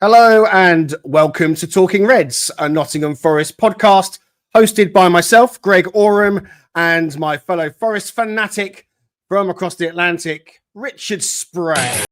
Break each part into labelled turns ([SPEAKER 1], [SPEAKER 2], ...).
[SPEAKER 1] Hello and welcome to Talking Reds, a Nottingham Forest podcast hosted by myself, Greg Oram, and my fellow Forest fanatic from across the Atlantic, Richard Spray.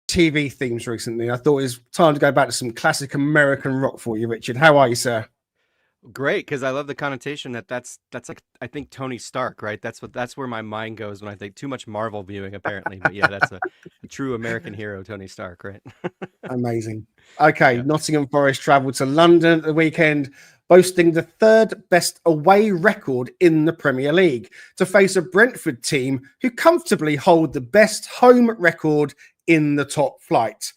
[SPEAKER 1] TV themes recently. I thought it was time to go back to some classic American rock for you, Richard. How are you, sir?
[SPEAKER 2] Great, because I love the connotation that's like I think Tony Stark, right? That's where my mind goes when I think too much Marvel viewing, apparently. But yeah, that's a true American hero, Tony Stark, right?
[SPEAKER 1] Amazing. Okay,
[SPEAKER 2] Yeah.
[SPEAKER 1] Nottingham Forest travelled to London at the weekend, boasting the third best away record in the Premier League to face a Brentford team who comfortably hold the best home record in the top flight.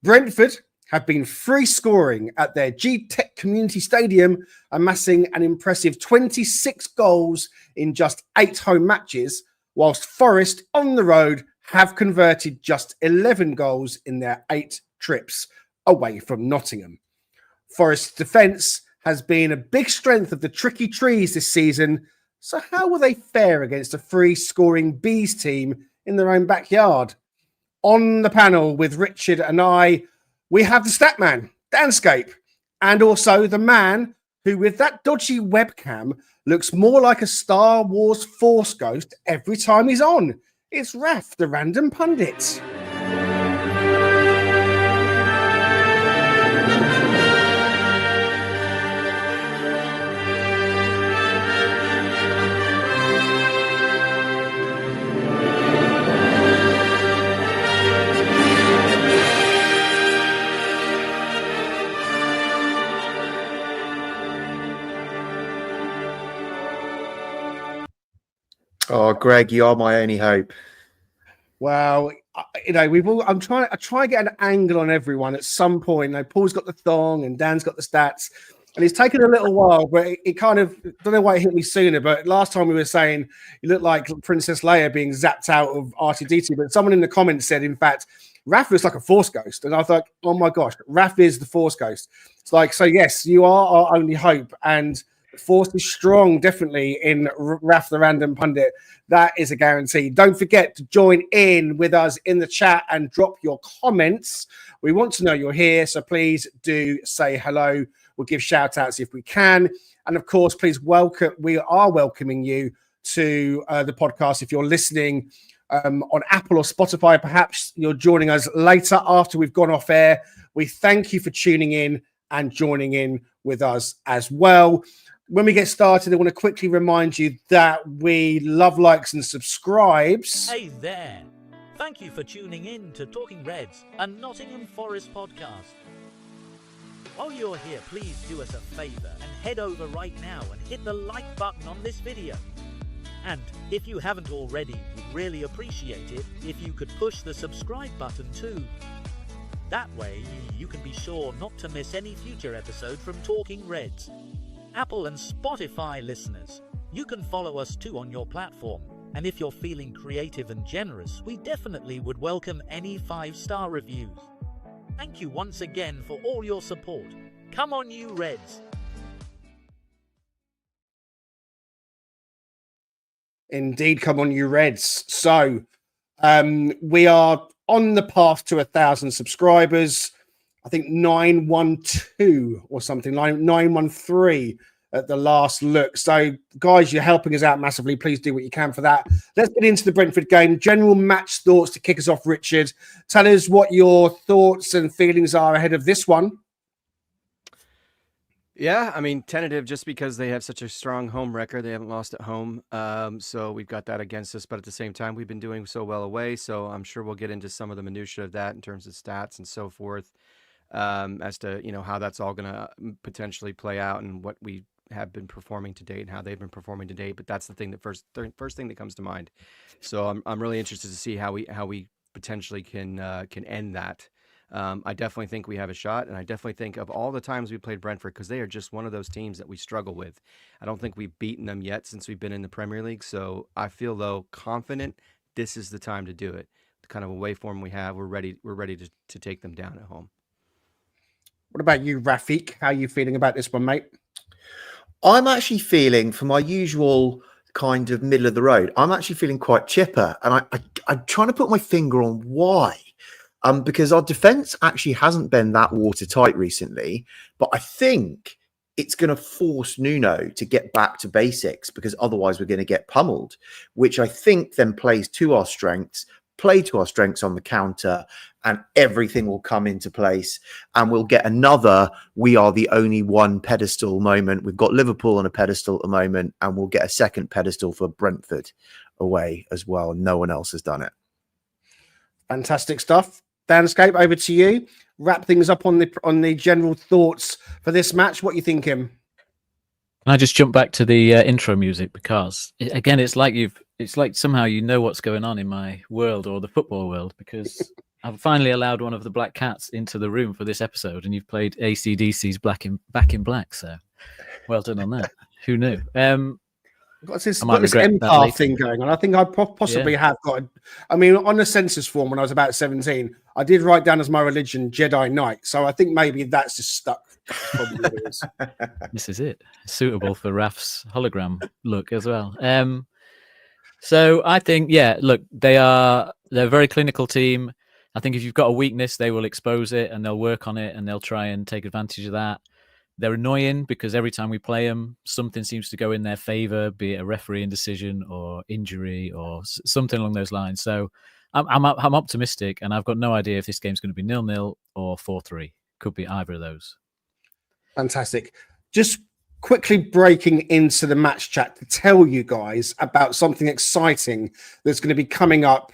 [SPEAKER 1] Brentford have been free scoring at their G-Tech Community Stadium, amassing an impressive 26 goals in just 8 home matches, whilst Forest on the road have converted just 11 goals in their 8 trips away from Nottingham. Forest's defence has been a big strength of the Tricky Trees this season, so how will they fare against a free scoring Bees team in their own backyard? On the panel with Richard and I, we have the Statman, Danscape, and also the man who, with that dodgy webcam, looks more like a Star Wars Force ghost every time he's on. It's Raf The Random Pundit.
[SPEAKER 3] Oh, Greg, you are my only hope.
[SPEAKER 1] Well, I try to get an angle on everyone at some point. Paul's got the thong and Dan's got the stats, and it's taken a little while, but it kind of, don't know why it hit me sooner. But last time we were saying you look like Princess Leia being zapped out of R2-D2, but someone in the comments said, in fact, Raf looks like a Force ghost, and I thought, oh my gosh, Raf is the Force ghost. It's like, so yes, you are our only hope, and Force is strong, definitely, in Raf the Random Pundit. That is a guarantee. Don't forget to join in with us in the chat and drop your comments. We want to know you're here, so please do say hello. We'll give shout outs if we can. And of course, please welcome. We are welcoming you to the podcast if you're listening on Apple or Spotify. Perhaps you're joining us later after we've gone off air. We thank you for tuning in and joining in with us as well. When we get started, I want to quickly remind you that we love likes and subscribes.
[SPEAKER 4] Hey there. Thank you for tuning in to Talking Reds, a Nottingham Forest podcast. While you're here, please do us a favour and head over right now and hit the like button on this video. And if you haven't already, we'd really appreciate it if you could push the subscribe button too. That way, you can be sure not to miss any future episode from Talking Reds. Apple and Spotify listeners, you can follow us too on your platform. And if you're feeling creative and generous, we definitely would welcome any 5-star reviews. Thank you once again for all your support. Come on, you Reds.
[SPEAKER 1] Indeed, come on, you Reds. So we are on the path to 1,000 subscribers. I think 912 or something, 913 at the last look. So, guys, you're helping us out massively. Please do what you can for that. Let's get into the Brentford game. General match thoughts to kick us off, Richard. Tell us what your thoughts and feelings are ahead of this one.
[SPEAKER 2] Yeah, I mean, tentative just because they have such a strong home record. They haven't lost at home. So we've got that against us. But at the same time, we've been doing so well away. So I'm sure we'll get into some of the minutiae of that in terms of stats and so forth, as to, how that's all going to potentially play out and what we have been performing to date and how they've been performing to date. But that's the thing that first thing that comes to mind. So I'm really interested to see how we potentially can end that. I definitely think we have a shot, and I definitely think of all the times we played Brentford, because they are just one of those teams that we struggle with. I don't think we've beaten them yet since we've been in the Premier League, so I feel, though, confident this is the time to do it. The kind of away form we have, we're ready to take them down at home.
[SPEAKER 1] What about you, Rafik? How are you feeling about this one, mate?
[SPEAKER 3] I'm actually feeling, for my usual kind of middle of the road, I'm actually feeling quite chipper, and I'm trying to put my finger on why. Because our defense actually hasn't been that watertight recently, but I think it's going to force Nuno to get back to basics, because otherwise we're going to get pummeled, which I think then plays to our strengths, play to our strengths on the counter, and everything will come into place, and we'll get another we are the only one pedestal moment. We've got Liverpool on a pedestal at the moment, and we'll get a second pedestal for Brentford away as well. No one else has done it.
[SPEAKER 1] Fantastic stuff. Danscape, over to you. Wrap things up on the general thoughts for this match. What are you thinking?
[SPEAKER 5] Can I just jump back to the intro music, because again, it's like somehow you know what's going on in my world, or the football world, because I've finally allowed one of the black cats into the room for this episode, and you've played AC/DC's Back in Black. So well done on that. Who knew?
[SPEAKER 1] Got this Empire thing going on. I think I possibly have got. I mean, on the census form when I was about 17, I did write down as my religion Jedi Knight. So I think maybe that's just stuck. That's probably what it is.
[SPEAKER 5] This is it. Suitable for Raf's hologram look as well. So I think, look, they're a very clinical team. I think if you've got a weakness, they will expose it and they'll work on it and they'll try and take advantage of that. They're annoying because every time we play them, something seems to go in their favour, be it a refereeing decision or injury or something along those lines. So I'm optimistic, and I've got no idea if this game's going to be 0-0 or 4-3. Could be either of those.
[SPEAKER 1] Fantastic. Just quickly breaking into the match chat to tell you guys about something exciting that's going to be coming up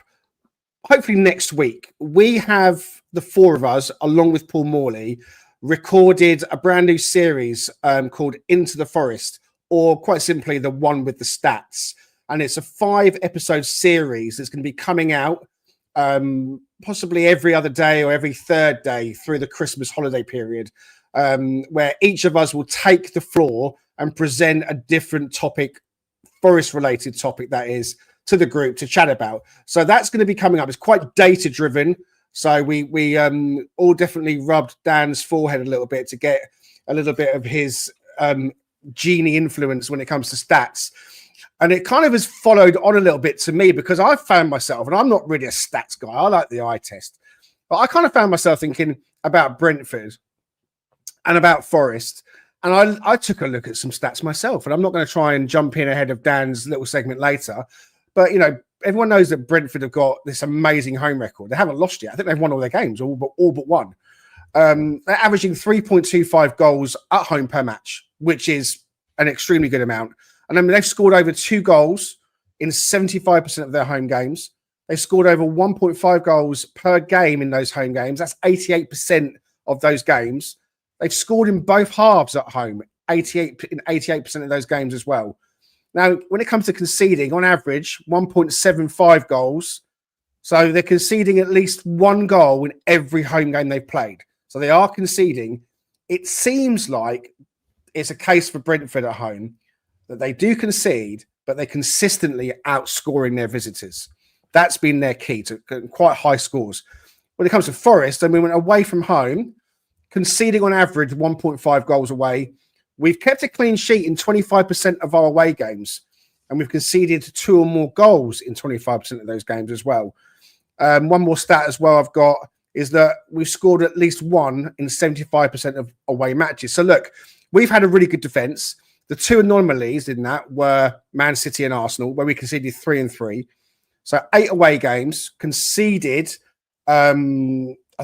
[SPEAKER 1] hopefully next week. We have, the four of us, along with Paul Morley, recorded a brand new series called Into the Forest, or quite simply the one with the stats. And it's a 5-episode series that's going to be coming out possibly every other day or every third day through the Christmas holiday period, where each of us will take the floor and present a different topic, forest-related topic that is, to the group to chat about. So that's going to be coming up. It's quite data-driven. So we all definitely rubbed Dan's forehead a little bit to get a little bit of his genie influence when it comes to stats. And it kind of has followed on a little bit to me, because I found myself, and I'm not really a stats guy, I like the eye test, but I kind of found myself thinking about Brentford and about Forest. And I took a look at some stats myself, and I'm not going to try and jump in ahead of Dan's little segment later. But, everyone knows that Brentford have got this amazing home record. They haven't lost yet. I think they've won all their games, all but one. They're averaging 3.25 goals at home per match, which is an extremely good amount. And I mean, they've scored over 2 goals in 75% of their home games. They've scored over 1.5 goals per game in those home games. That's 88% of those games. They've scored in both halves at home, 88% of those games as well. Now, when it comes to conceding, on average, 1.75 goals. So they're conceding at least 1 goal in every home game they've played. So they are conceding. It seems like it's a case for Brentford at home that they do concede, but they're consistently outscoring their visitors. That's been their key to quite high scores. When it comes to Forest, I mean, when away from home, conceding on average 1.5 goals away. We've kept a clean sheet in 25% of our away games, and we've conceded 2 or more goals in 25% of those games as well. One more stat as well I've got is that we've scored at least 1 in 75% of away matches. So look, we've had a really good defence. The 2 anomalies in that were Man City and Arsenal, where we conceded 3 and 3. So 8 away games, conceded, I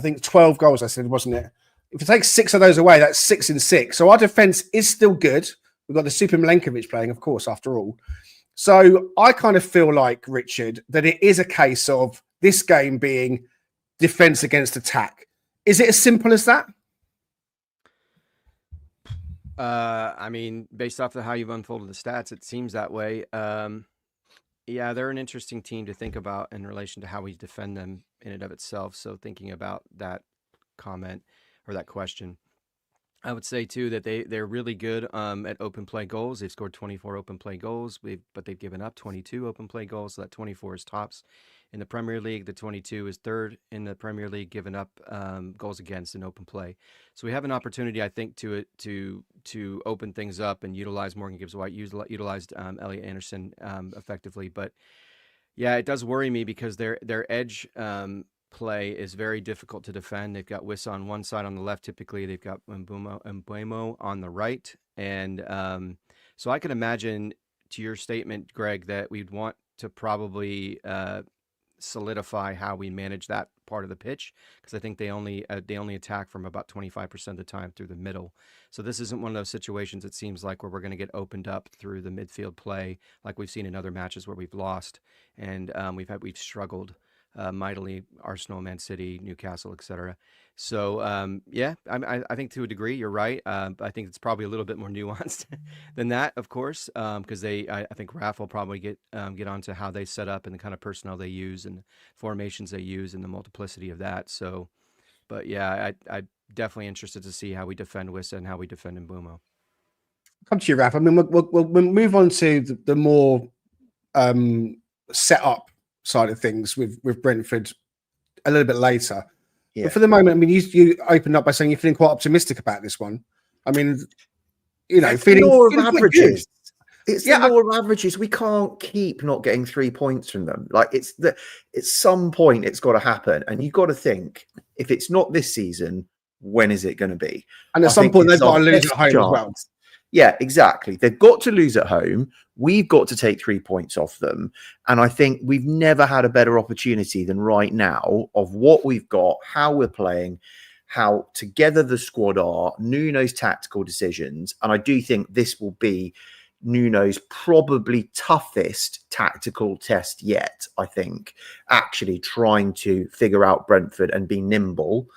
[SPEAKER 1] think 12 goals, I said, wasn't it? If you take 6 of those away, that's 6 and 6. So our defence is still good. We've got the Super Milenkovic playing, of course, after all. So I kind of feel like, Richard, that it is a case of this game being defence against attack. Is it as simple as that?
[SPEAKER 2] I mean, based off of how you've unfolded the stats, it seems that way. Yeah, they're an interesting team to think about in relation to how we defend them in and of itself. So thinking about that comment or that question, I would say too that they're really good at open play goals. They've scored 24 open play goals, but they've given up 22 open play goals. So that 24 is tops in the Premier League. The 22 is third in the Premier League, giving up goals against in open play. So we have an opportunity, I think, to open things up and utilize Morgan Gibbs White, utilized Elliot Anderson effectively. But yeah, it does worry me because their edge play is very difficult to defend. They've got Wissa on one side on the left, typically. They've got Mbeumo on the right. And so I can imagine, to your statement, Greg, that we'd want to probably solidify how we manage that part of the pitch, because I think they only attack from about 25% of the time through the middle. So this isn't one of those situations, it seems like, where we're going to get opened up through the midfield play like we've seen in other matches where we've lost and we've struggled mightily. Arsenal, Man City, Newcastle, etc. So yeah, I think to a degree you're right. I think it's probably a little bit more nuanced than that, of course, because I think Raf will probably get onto how they set up and the kind of personnel they use and formations they use and the multiplicity of that. So, but yeah, I'm definitely interested to see how we defend Wissa and how we defend Mbeumo.
[SPEAKER 1] Come to you, Raf. I mean, we'll move on to the more set up side of things with Brentford a little bit later. Yeah. But for the moment, I mean, you opened up by saying you're feeling quite optimistic about this one. I mean, you know,
[SPEAKER 3] it's
[SPEAKER 1] feeling
[SPEAKER 3] the law of averages. It's the law of averages. We can't keep not getting 3 points from them. Like at some point it's got to happen, and you've got to think, if it's not this season, when is it going to be?
[SPEAKER 1] And at some point they've got to lose at home as well.
[SPEAKER 3] Yeah, exactly. They've got to lose at home. We've got to take 3 points off them. And I think we've never had a better opportunity than right now of what we've got, how we're playing, how together the squad are, Nuno's tactical decisions. And I do think this will be Nuno's probably toughest tactical test yet, I think, actually trying to figure out Brentford and be nimble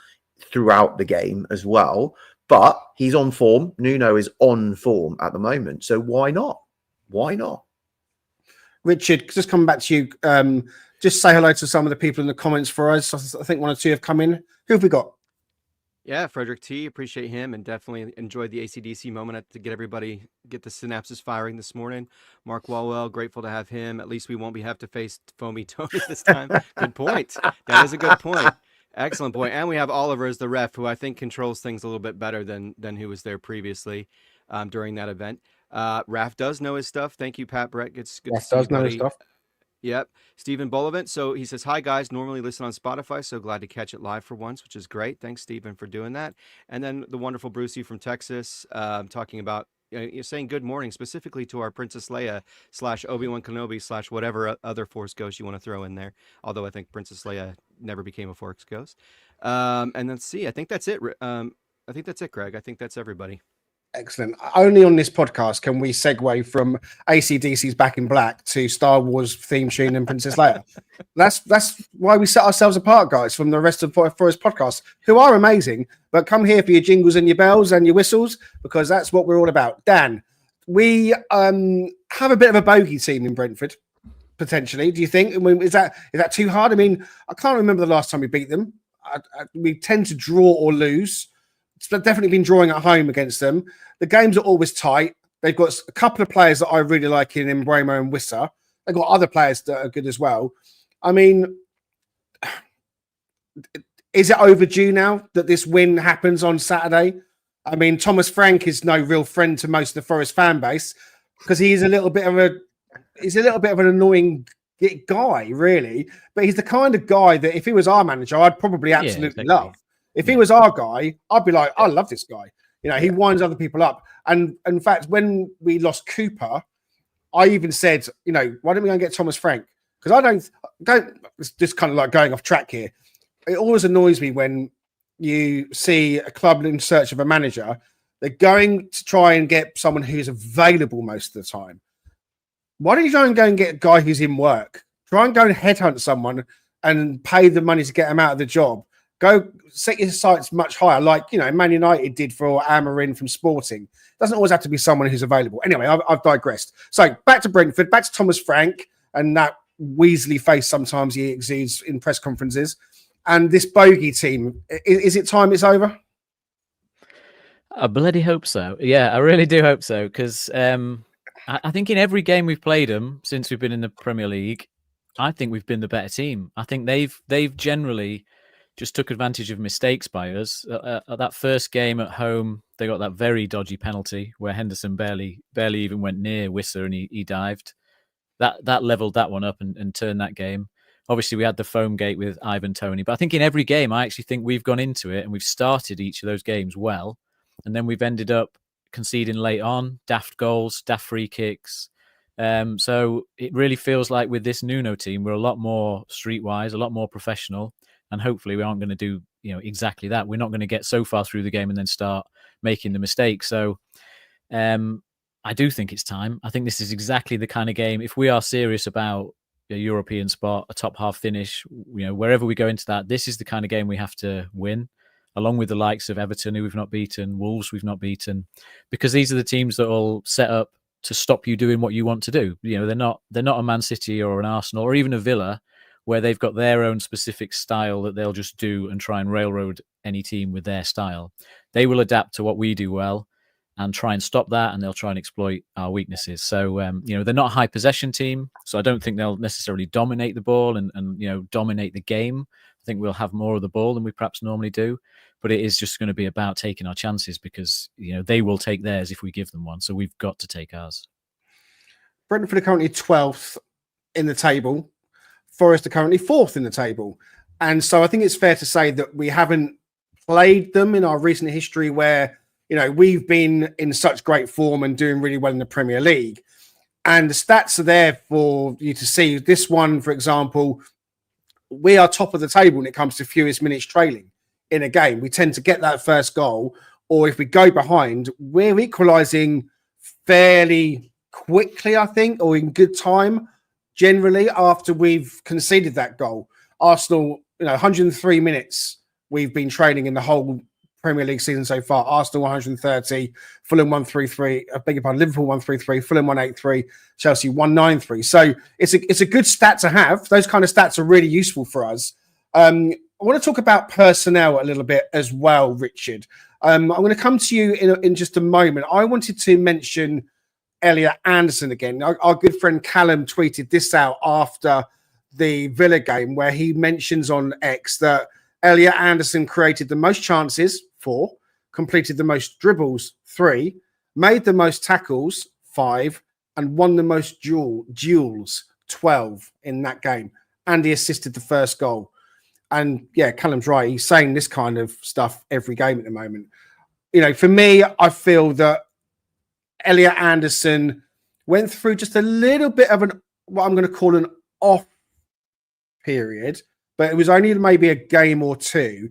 [SPEAKER 3] throughout the game as well. But he's on form. Nuno is on form at the moment. So why not? Why not?
[SPEAKER 1] Richard, just coming back to you, just say hello to some of the people in the comments for us. I think one or two have come in. Who have we got?
[SPEAKER 2] Yeah, Frederick T. Appreciate him and definitely enjoyed the AC/DC moment to get the synapses firing this morning. Mark Walwell, grateful to have him. At least we won't have to face Foamy Tony this time. Good point. That is a good point. Excellent point. And we have Oliver as the ref, who I think controls things a little bit better than who was there previously during that event. Raf does know his stuff. Thank you, Pat Brett. Good to see you,
[SPEAKER 1] know his stuff.
[SPEAKER 2] Yep. Stephen Bullivant. So he says, hi, guys. Normally listen on Spotify, so glad to catch it live for once, which is great. Thanks, Stephen, for doing that. And then the wonderful Brucey from Texas talking about, you're saying good morning specifically to our Princess Leia / Obi-Wan Kenobi / whatever other Force Ghost you want to throw in there. Although I think Princess Leia never became a Force Ghost. And let's see. I think that's it. I think that's it, Greg. I think that's everybody.
[SPEAKER 1] Excellent. Only on this podcast can we segue from AC/DC's Back in Black to Star Wars theme tune and Princess Leia. That's why we set ourselves apart, guys, from the rest of Forest podcasts, who are amazing, but come here for your jingles and your bells and your whistles, because that's what we're all about. Dan, we have a bit of a bogey team in Brentford, potentially. Do you think? I mean, is that too hard? I mean, I can't remember the last time we beat them. We tend to draw or lose. It's definitely been drawing at home against them. The games are always tight. They've got a couple of players that I really like in Mbeumo and Wissa. They've got other players that are good as well. I mean, is it overdue now that this win happens on Saturday? I mean, Thomas Frank is no real friend to most of the Forest fan base because he's a little bit of an annoying guy, really. But he's the kind of guy that if he was our manager, I'd probably absolutely love. If he was our guy, I'd be like, I love this guy. You know, he winds other people up. And in fact, when we lost Cooper, I even said, you know, why don't we go and get Thomas Frank? Because I don't, it's just kind of like going off track here. It always annoys me when you see a club in search of a manager. They're going to try and get someone who's available most of the time. Why don't you try and go and get a guy who's in work? Try and go and headhunt someone and pay the money to get him out of the job. Go set your sights much higher, like, you know, Man United did for Amarin from Sporting. Doesn't always have to be someone who's available. Anyway, I've digressed. So back to Brentford, back to Thomas Frank. and that Weasley face sometimes he exudes in press conferences. And this bogey team, is it time it's over?
[SPEAKER 5] I bloody hope so. Yeah, I really do hope so, because I think in every game we've played them since we've been in the Premier League, I think we've been the better team. I think they've generally just took advantage of mistakes by us. At that first game at home, they got that very dodgy penalty where Henderson barely even went near Wissa, and he dived. That leveled that one up and turned that game. Obviously, we had the foam gate with Ivan Toney, but I think in every game, I actually think we've gone into it and we've started each of those games well, and then we've ended up conceding late on, daft goals, daft free kicks. So it really feels like with this Nuno team, we're a lot more streetwise, a lot more professional, and hopefully we aren't going to do exactly that. We're not going to get so far through the game and then start making the mistakes. So I do think it's time. I think this is exactly the kind of game, if we are serious about a European spot, a top half finish, wherever we go into that, this is the kind of game we have to win, along with the likes of Everton, who we've not beaten, Wolves we've not beaten, because these are the teams that will set up to stop you doing what you want to do. They're not a Man City or an Arsenal or even a Villa, where they've got their own specific style that they'll just do and try and railroad any team with their style. They will adapt to what we do well and try and stop that, and they'll try and exploit our weaknesses. So, they're not a high possession team, so I don't think they'll necessarily dominate the ball and dominate the game. I think we'll have more of the ball than we perhaps normally do, but it is just going to be about taking our chances, because, they will take theirs if we give them one. So we've got to take ours.
[SPEAKER 1] Brentford are currently 12th in the table. Forest are currently 4th in the table. And so I think it's fair to say that we haven't played them in our recent history where, we've been in such great form and doing really well in the Premier League. And the stats are there for you to see. This one, for example, we are top of the table when it comes to fewest minutes trailing in a game. We tend to get that first goal, or if we go behind, we're equalising fairly quickly, I think, or in good time, generally, after we've conceded that goal. Arsenal, 103 minutes we've been training in the whole Premier League season so far. Arsenal 130, Fulham 133, I beg your pardon, Liverpool 133, Fulham 183, Chelsea 193. So it's a good stat to have. Those kind of stats are really useful for us. I want to talk about personnel a little bit as well, Richard. I'm going to come to you in just a moment. I wanted to mention Elliot Anderson again. Our good friend Callum tweeted this out after the Villa game, where he mentions on X that Elliot Anderson created the most chances, 4, completed the most dribbles, 3, made the most tackles, 5, and won the most duels, 12 in that game. And he assisted the first goal. And yeah, Callum's right. He's saying this kind of stuff every game at the moment. For me, I feel that Elliot Anderson went through just a little bit of what I'm going to call an off period, but it was only maybe a game or two.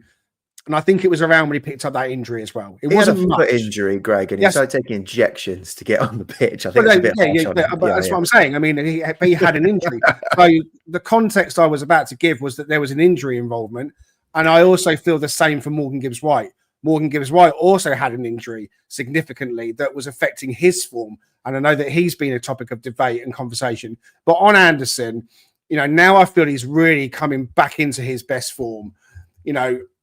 [SPEAKER 1] And I think it was around when he picked up that injury as well. It wasn't
[SPEAKER 3] a
[SPEAKER 1] much
[SPEAKER 3] foot injury, Greg, and he started taking injections to get on the pitch. I think
[SPEAKER 1] but
[SPEAKER 3] that's
[SPEAKER 1] what I'm saying. I mean, he had an injury. So the context I was about to give was that there was an injury involvement. And I also feel the same for Morgan Gibbs-White. Morgan Gibbs-White also had an injury significantly that was affecting his form. And I know that he's been a topic of debate and conversation. But on Anderson, now I feel he's really coming back into his best form.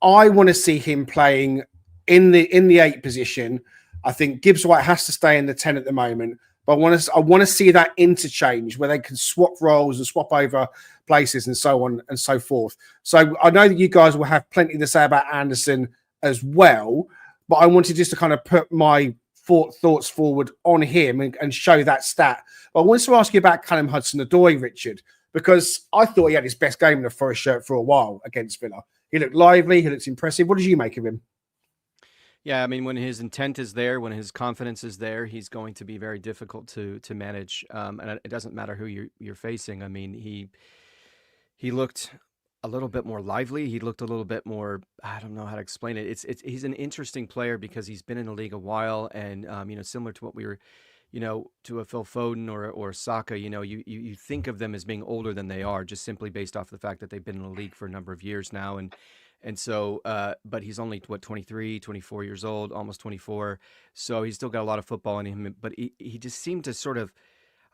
[SPEAKER 1] I want to see him playing in the 8 position. I think Gibbs-White has to stay in the 10 at the moment. But I want to see that interchange where they can swap roles and swap over places and so on and so forth. So I know that you guys will have plenty to say about Anderson as well, but I wanted just to kind of put my thoughts forward on him and show that stat. But I wanted to ask you about Callum Hudson-Odoi, Richard, because I thought he had his best game in a Forest shirt for a while against Villa. He looked lively, he looked impressive. What did you make of him?
[SPEAKER 2] Yeah, I mean, when his intent is there, when his confidence is there, he's going to be very difficult to manage. And it doesn't matter who you're facing. I mean, he looked a little bit more lively. He looked a little bit more, I don't know how to explain it. He's an interesting player because he's been in the league a while, and similar to what we were, to a Phil Foden or Saka, you think of them as being older than they are, just simply based off the fact that they've been in the league for a number of years now, and so, but he's only 23, 24 years old, almost 24. So he's still got a lot of football in him, but he just seemed to sort of,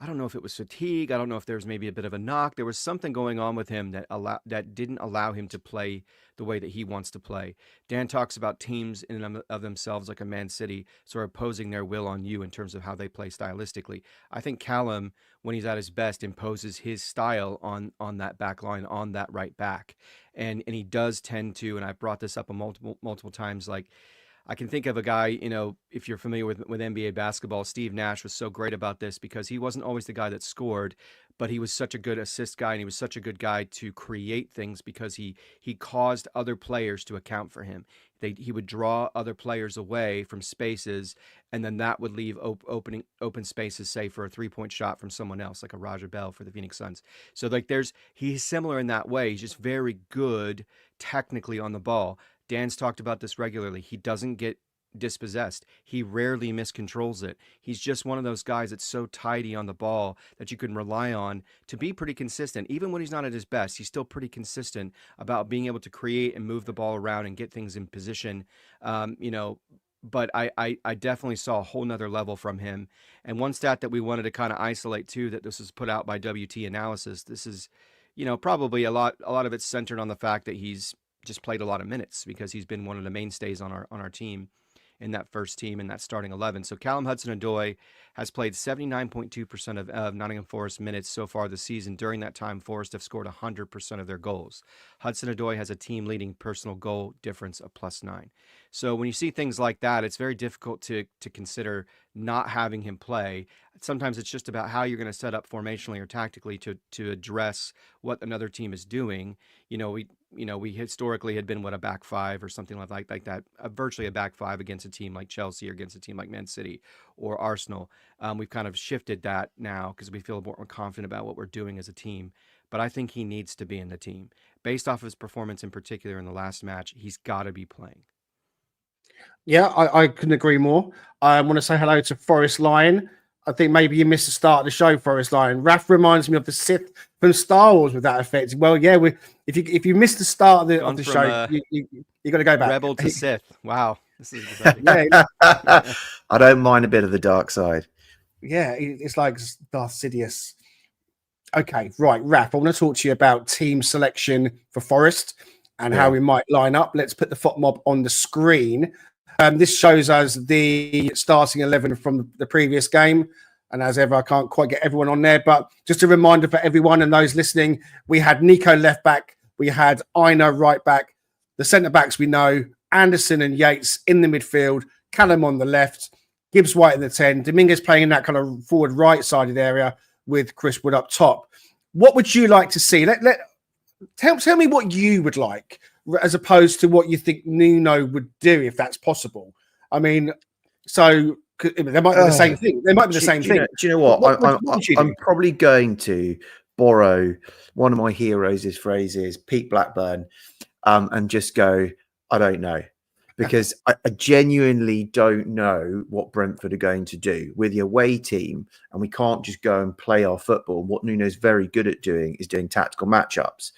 [SPEAKER 2] I don't know if it was fatigue. I don't know if there was maybe a bit of a knock. There was something going on with him that didn't allow him to play the way that he wants to play. Dan talks about teams in and of themselves, like a Man City, sort of imposing their will on you in terms of how they play stylistically. I think Callum, when he's at his best, imposes his style on that back line, on that right back, and he does tend to. And I brought this up multiple times, like. I can think of a guy, if you're familiar with NBA basketball, Steve Nash was so great about this because he wasn't always the guy that scored, but he was such a good assist guy, and he was such a good guy to create things because he caused other players to account for him. He would draw other players away from spaces, and then that would leave open spaces, say, for a three-point shot from someone else, like a Raja Bell for the Phoenix Suns. So he's similar in that way. He's just very good technically on the ball. Dan's talked about this regularly. He doesn't get dispossessed. He rarely miscontrols it. He's just one of those guys that's so tidy on the ball that you can rely on to be pretty consistent. Even when he's not at his best, he's still pretty consistent about being able to create and move the ball around and get things in position. But I definitely saw a whole nother level from him. And one stat that we wanted to kind of isolate too, that this was put out by WT Analysis. This is, probably a lot of it's centered on the fact that he's just played a lot of minutes because he's been one of the mainstays on our team, in that first team, in that starting 11. So Callum Hudson-Odoi has played 79.2% of Nottingham Forest minutes so far this season. During that time, Forest have scored 100% of their goals. Hudson-Odoi has a team-leading personal goal difference of +9. So when you see things like that, it's very difficult to consider not having him play. Sometimes it's just about how you're going to set up formationally or tactically to address what another team is doing. We historically had been a back five or something like that, virtually a back five against a team like Chelsea or against a team like Man City or Arsenal. We've kind of shifted that now because we feel more confident about what we're doing as a team. But I think he needs to be in the team. Based off of his performance in particular in the last match, he's got to be playing.
[SPEAKER 1] Yeah, I couldn't agree more. I want to say hello to Forest Lion. I think maybe you missed the start of the show, Forest Lion. Raf reminds me of the Sith from Star Wars with that effect. Well, yeah, if you missed the start of the show, you got to go back.
[SPEAKER 2] Rebel to Sith. Wow. This is
[SPEAKER 1] yeah.
[SPEAKER 3] I don't mind a bit of the dark side.
[SPEAKER 1] Yeah, it's like Darth Sidious. Okay, right, Raf, I want to talk to you about team selection for Forest and how we might line up. Let's put the FOT mob on the screen. This shows us the starting 11 from the previous game. And as ever, I can't quite get everyone on there. But just a reminder for everyone and those listening, we had Nico left back. We had Aina right back. The centre-backs we know, Anderson and Yates in the midfield. Callum on the left. Gibbs White in the 10. Dominguez playing in that kind of forward right-sided area with Chris Wood up top. What would you like to see? Tell me what you would like, as opposed to what you think Nuno would do, if that's possible. I mean, so they might be the same thing. They might be the same thing.
[SPEAKER 3] Do you know what? I'm probably going to borrow one of my heroes' phrases, Pete Blackburn, and just go, I don't know. Because I genuinely don't know what Brentford are going to do. We're the away team, and we can't just go and play our football. What Nuno's very good at doing is doing tactical matchups.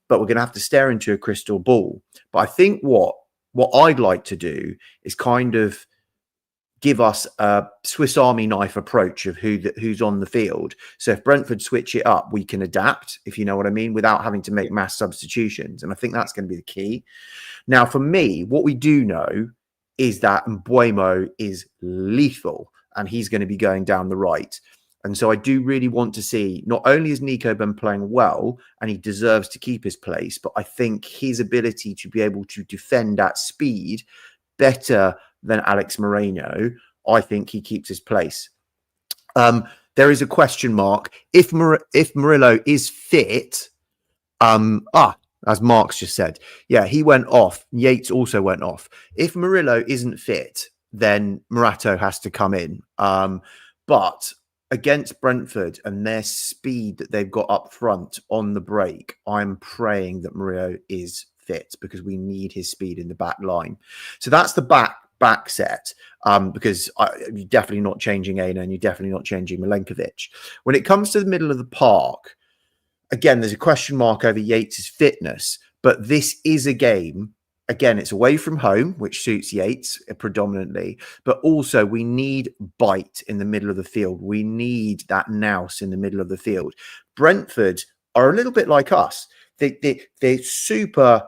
[SPEAKER 3] But we're going to have to stare into a crystal ball. But I think what I'd like to do is kind of give us a Swiss Army knife approach of who's on the field. So if Brentford switch it up, we can adapt, if you know what I mean, without having to make mass substitutions. And I think that's going to be the key. Now, for me, what we do know is that Mbuemo is lethal and he's going to be going down the right. And so I do really want to see, not only has Nico been playing well and he deserves to keep his place, but I think his ability to be able to defend at speed better than Alex Moreno, I think he keeps his place. There is a question mark. If Murillo is fit, as Mark's just said, yeah, he went off. Yates also went off. If Murillo isn't fit, then Morato has to come in. But against Brentford and their speed that they've got up front on the break, I'm praying that Murillo is fit because we need his speed in the back line. So that's the back set, because you're definitely not changing Aina and you're definitely not changing Milenkovic. When it comes to the middle of the park, again, there's a question mark over Yates' fitness, but this is a game again, it's away from home, which suits Yates predominantly, but also we need bite in the middle of the field. We need that nous in the middle of the field. Brentford are a little bit like us. They're super,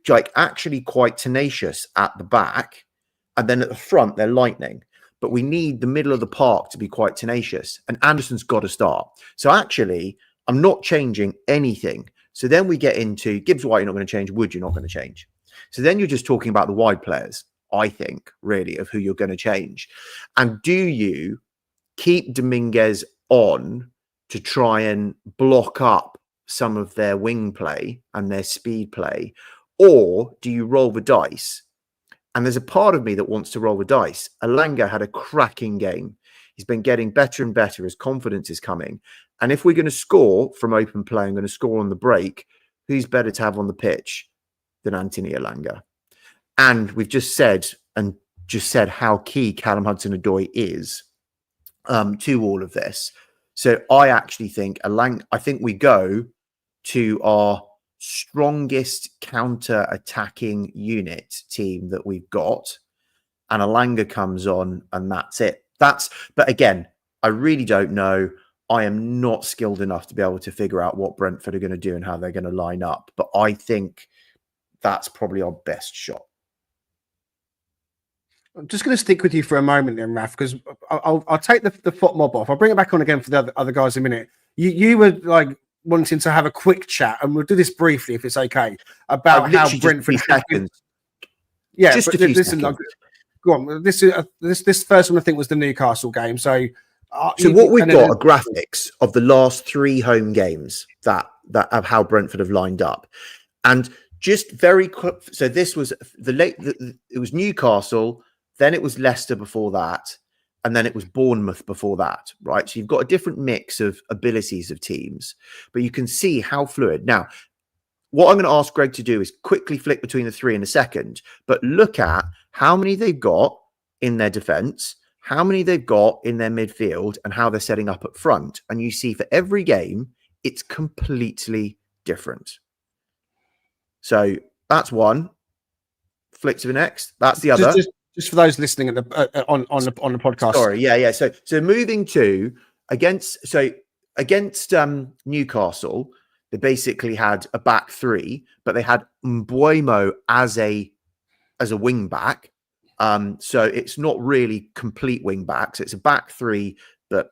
[SPEAKER 3] like actually quite tenacious at the back, and then at the front, they're lightning. But we need the middle of the park to be quite tenacious, and Anderson's got to start. So actually, I'm not changing anything. So then we get into Gibbs White, you're not going to change. Wood, you're not going to change. So then you're just talking about the wide players, I think, really, of who you're going to change. And do you keep Dominguez on to try and block up some of their wing play and their speed play? Or do you roll the dice? And there's a part of me that wants to roll the dice. Alanga had a cracking game. He's been getting better and better as confidence is coming. And if we're going to score from open play, I'm going to score on the break, who's better to have on the pitch than Anthony Alanga? And we've just said how key Callum Hudson-Odoi is to all of this. So I actually think I think we go to our strongest counter-attacking unit team that we've got, and Alanga comes on, and that's it. But again, I really don't know. I am not skilled enough to be able to figure out what Brentford are going to do and how they're going to line up. But I think that's probably our best shot.
[SPEAKER 1] I'm just going to stick with you for a moment then, Raf, because I'll take the foot mob off. I'll bring it back on again for the other guys in a minute. You were like wanting to have a quick chat, and we'll do this briefly if it's okay, about how Brentford. Yeah,
[SPEAKER 3] just a few seconds.
[SPEAKER 1] Go on. This first one I think was the Newcastle game. So
[SPEAKER 3] what we've got are graphics of the last 3 home games that of how Brentford have lined up, and just very quick. So this was it was Newcastle, then it was Leicester before that, and then it was Bournemouth before that, right? So you've got a different mix of abilities of teams, but you can see how fluid. Now, what I'm going to ask Greg to do is quickly flick between the 3 in a second, but look at how many they've got in their defense, how many they've got in their midfield, and how they're setting up up front. And you see for every game, it's completely different. So that's one. Flick to the next. That's the other.
[SPEAKER 1] Just for those listening on the podcast.
[SPEAKER 3] Sorry, yeah. So moving to against Newcastle, they basically had a back 3, but they had Mbuemo as a wing back. So it's not really complete wing backs. It's a back 3, but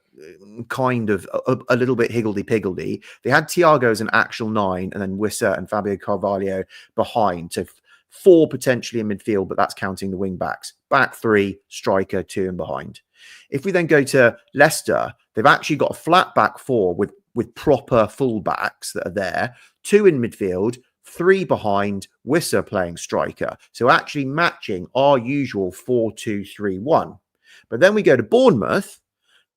[SPEAKER 3] kind of a little bit higgledy-piggledy. They had Thiago as an actual 9, and then Wissa and Fabio Carvalho behind. So 4 potentially in midfield, but that's counting the wing backs. Back 3, striker 2 and behind. If we then go to Leicester, they've actually got a flat back 4 with proper full backs that are there. 2 in midfield, 3 behind, Wissa playing striker. So actually matching our usual 4-2-3-1. But then we go to Bournemouth,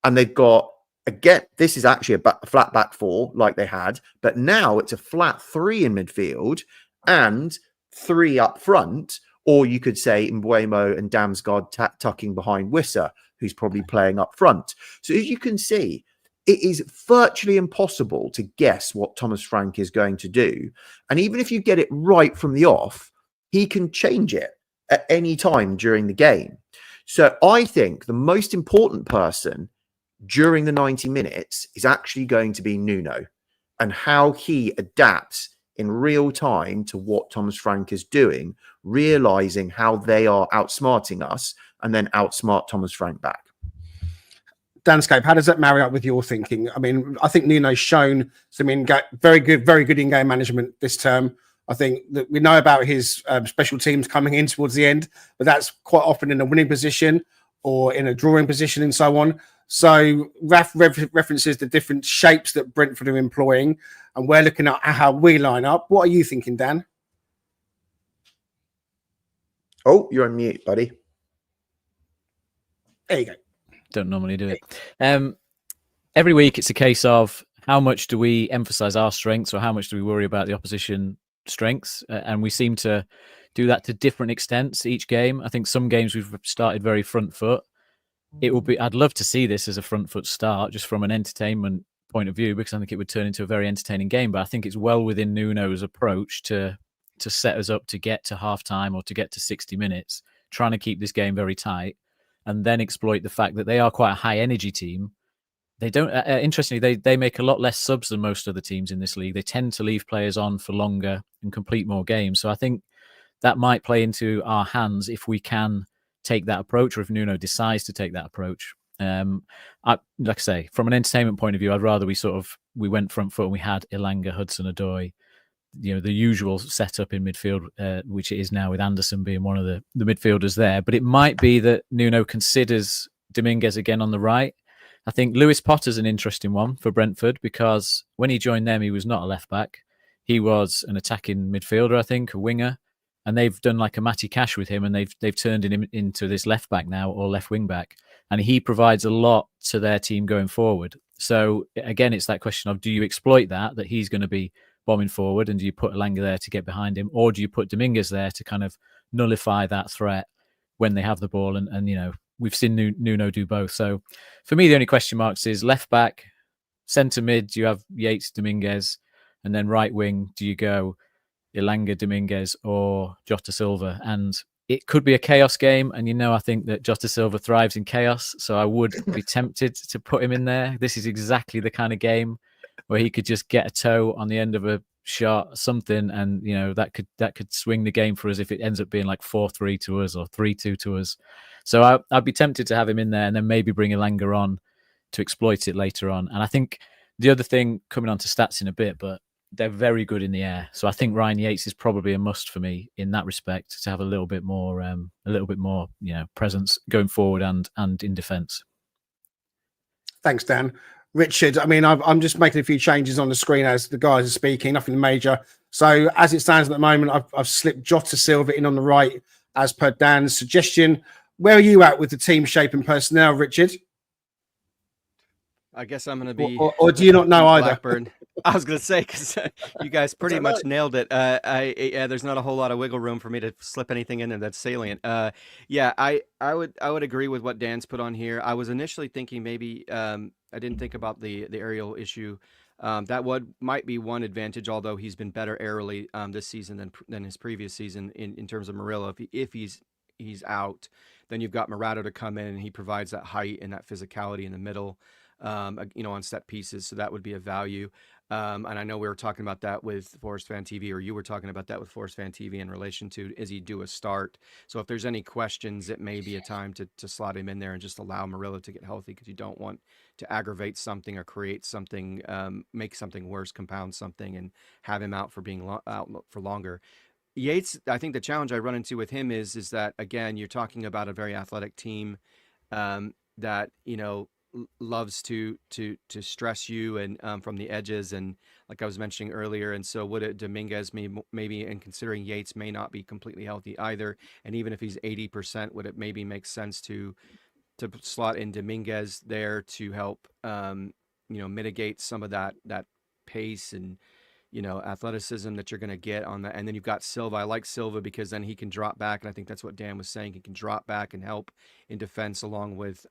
[SPEAKER 3] and they've got, again, this is actually a flat back 4 like they had, but now it's a flat 3 in midfield and 3 up front, or you could say Mbuemo and Damsgaard tucking behind Wissa, who's probably playing up front. So as you can see, it is virtually impossible to guess what Thomas Frank is going to do. And even if you get it right from the off, he can change it at any time during the game. So I think the most important person during the 90 minutes is actually going to be Nuno, and how he adapts in real time to what Thomas Frank is doing, realizing how they are outsmarting us, and then outsmart Thomas Frank back.
[SPEAKER 1] Danscape, how does that marry up with your thinking? I mean, I think Nuno's shown some very good in-game management this term. I think that we know about his special teams coming in towards the end, but that's quite often in a winning position or in a drawing position and so on. So Raf references the different shapes that Brentford are employing, and we're looking at how we line up. What are you thinking, Dan?
[SPEAKER 3] Oh, you're on mute, buddy.
[SPEAKER 1] There you go.
[SPEAKER 5] Don't normally do it. Every week, it's a case of how much do we emphasize our strengths, or how much do we worry about the opposition strengths? And we seem to do that to different extents each game. I think some games we've started very front foot. I'd love to see this as a front foot start, just from an entertainment point of view, because I think it would turn into a very entertaining game. But I think it's well within Nuno's approach to to set us up to get to half time or to get to 60 minutes, trying to keep this game very tight, and then exploit the fact that they are quite a high energy team. They don't. Interestingly, they make a lot less subs than most other teams in this league. They tend to leave players on for longer and complete more games. So I think that might play into our hands if we can take that approach, or if Nuno decides to take that approach. Like I say, from an entertainment point of view, I'd rather we went front foot and we had Elanga, Hudson-Odoi, the usual setup in midfield, which it is now with Anderson being one of the midfielders there. But it might be that Nuno considers Dominguez again on the right. I think Lewis Potter's an interesting one for Brentford, because when he joined them, he was not a left back. He was an attacking midfielder, I think, a winger. And they've done like a Matty Cash with him, and they've turned him into this left back now, or left wing back. And he provides a lot to their team going forward. So again, it's that question of, do you exploit that he's going to be bombing forward, and do you put Elanga there to get behind him, or do you put Dominguez there to kind of nullify that threat when they have the ball? And we've seen Nuno do both. So for me, the only question marks is left back, centre mid, do you have Yates, Dominguez, and then right wing, do you go Elanga, Dominguez, or Jota Silva? And it could be a chaos game, and I think that Jota Silva thrives in chaos, so I would be tempted to put him in there. This is exactly the kind of game where he could just get a toe on the end of a shot, something, and that could swing the game for us if it ends up being like 4-3 to us or 3-2 to us. So I'd be tempted to have him in there, and then maybe bring Elanga on to exploit it later on. And I think the other thing, coming on to stats in a bit, but they're very good in the air. So I think Ryan Yates is probably a must for me in that respect, to have a little bit more presence going forward and in defence.
[SPEAKER 1] Thanks, Dan. Richard, I mean, I'm just making a few changes on the screen as the guys are speaking, nothing major. So as it stands at the moment, I've slipped Jota Silva in on the right as per Dan's suggestion. Where are you at with the team shape and personnel, Richard?
[SPEAKER 2] I guess I'm going to be...
[SPEAKER 1] Or do you not know either?
[SPEAKER 2] Blackburn. I was going to say, because you guys pretty much nailed it. There's not a whole lot of wiggle room for me to slip anything in there that's salient. I would agree with what Dan's put on here. I was initially thinking maybe I didn't think about the aerial issue. That might be one advantage, although he's been better aerially this season than his previous season in terms of Murillo. If he's out, then you've got Murado to come in, and he provides that height and that physicality in the middle. On set pieces, so that would be a value. And I know we were talking about that with Forest Fan TV, or you were talking about that with Forest Fan TV in relation to, is he due a start? So if there's any questions, it may be a time to slot him in there and just allow Murillo to get healthy, because you don't want to aggravate something or create something, make something worse, compound something, and have him out for being out for longer. Yates, I think the challenge I run into with him is that, again, you're talking about a very athletic team that, loves to stress you and from the edges, and like I was mentioning earlier. And so would it Dominguez maybe, and considering Yates may not be completely healthy either, and even if he's 80%, would it maybe make sense to slot in Dominguez there to help mitigate some of that pace and athleticism that you're going to get on that. And then you've got Silva. I like Silva because then he can drop back, and I think that's what Dan was saying. He can drop back and help in defense, along with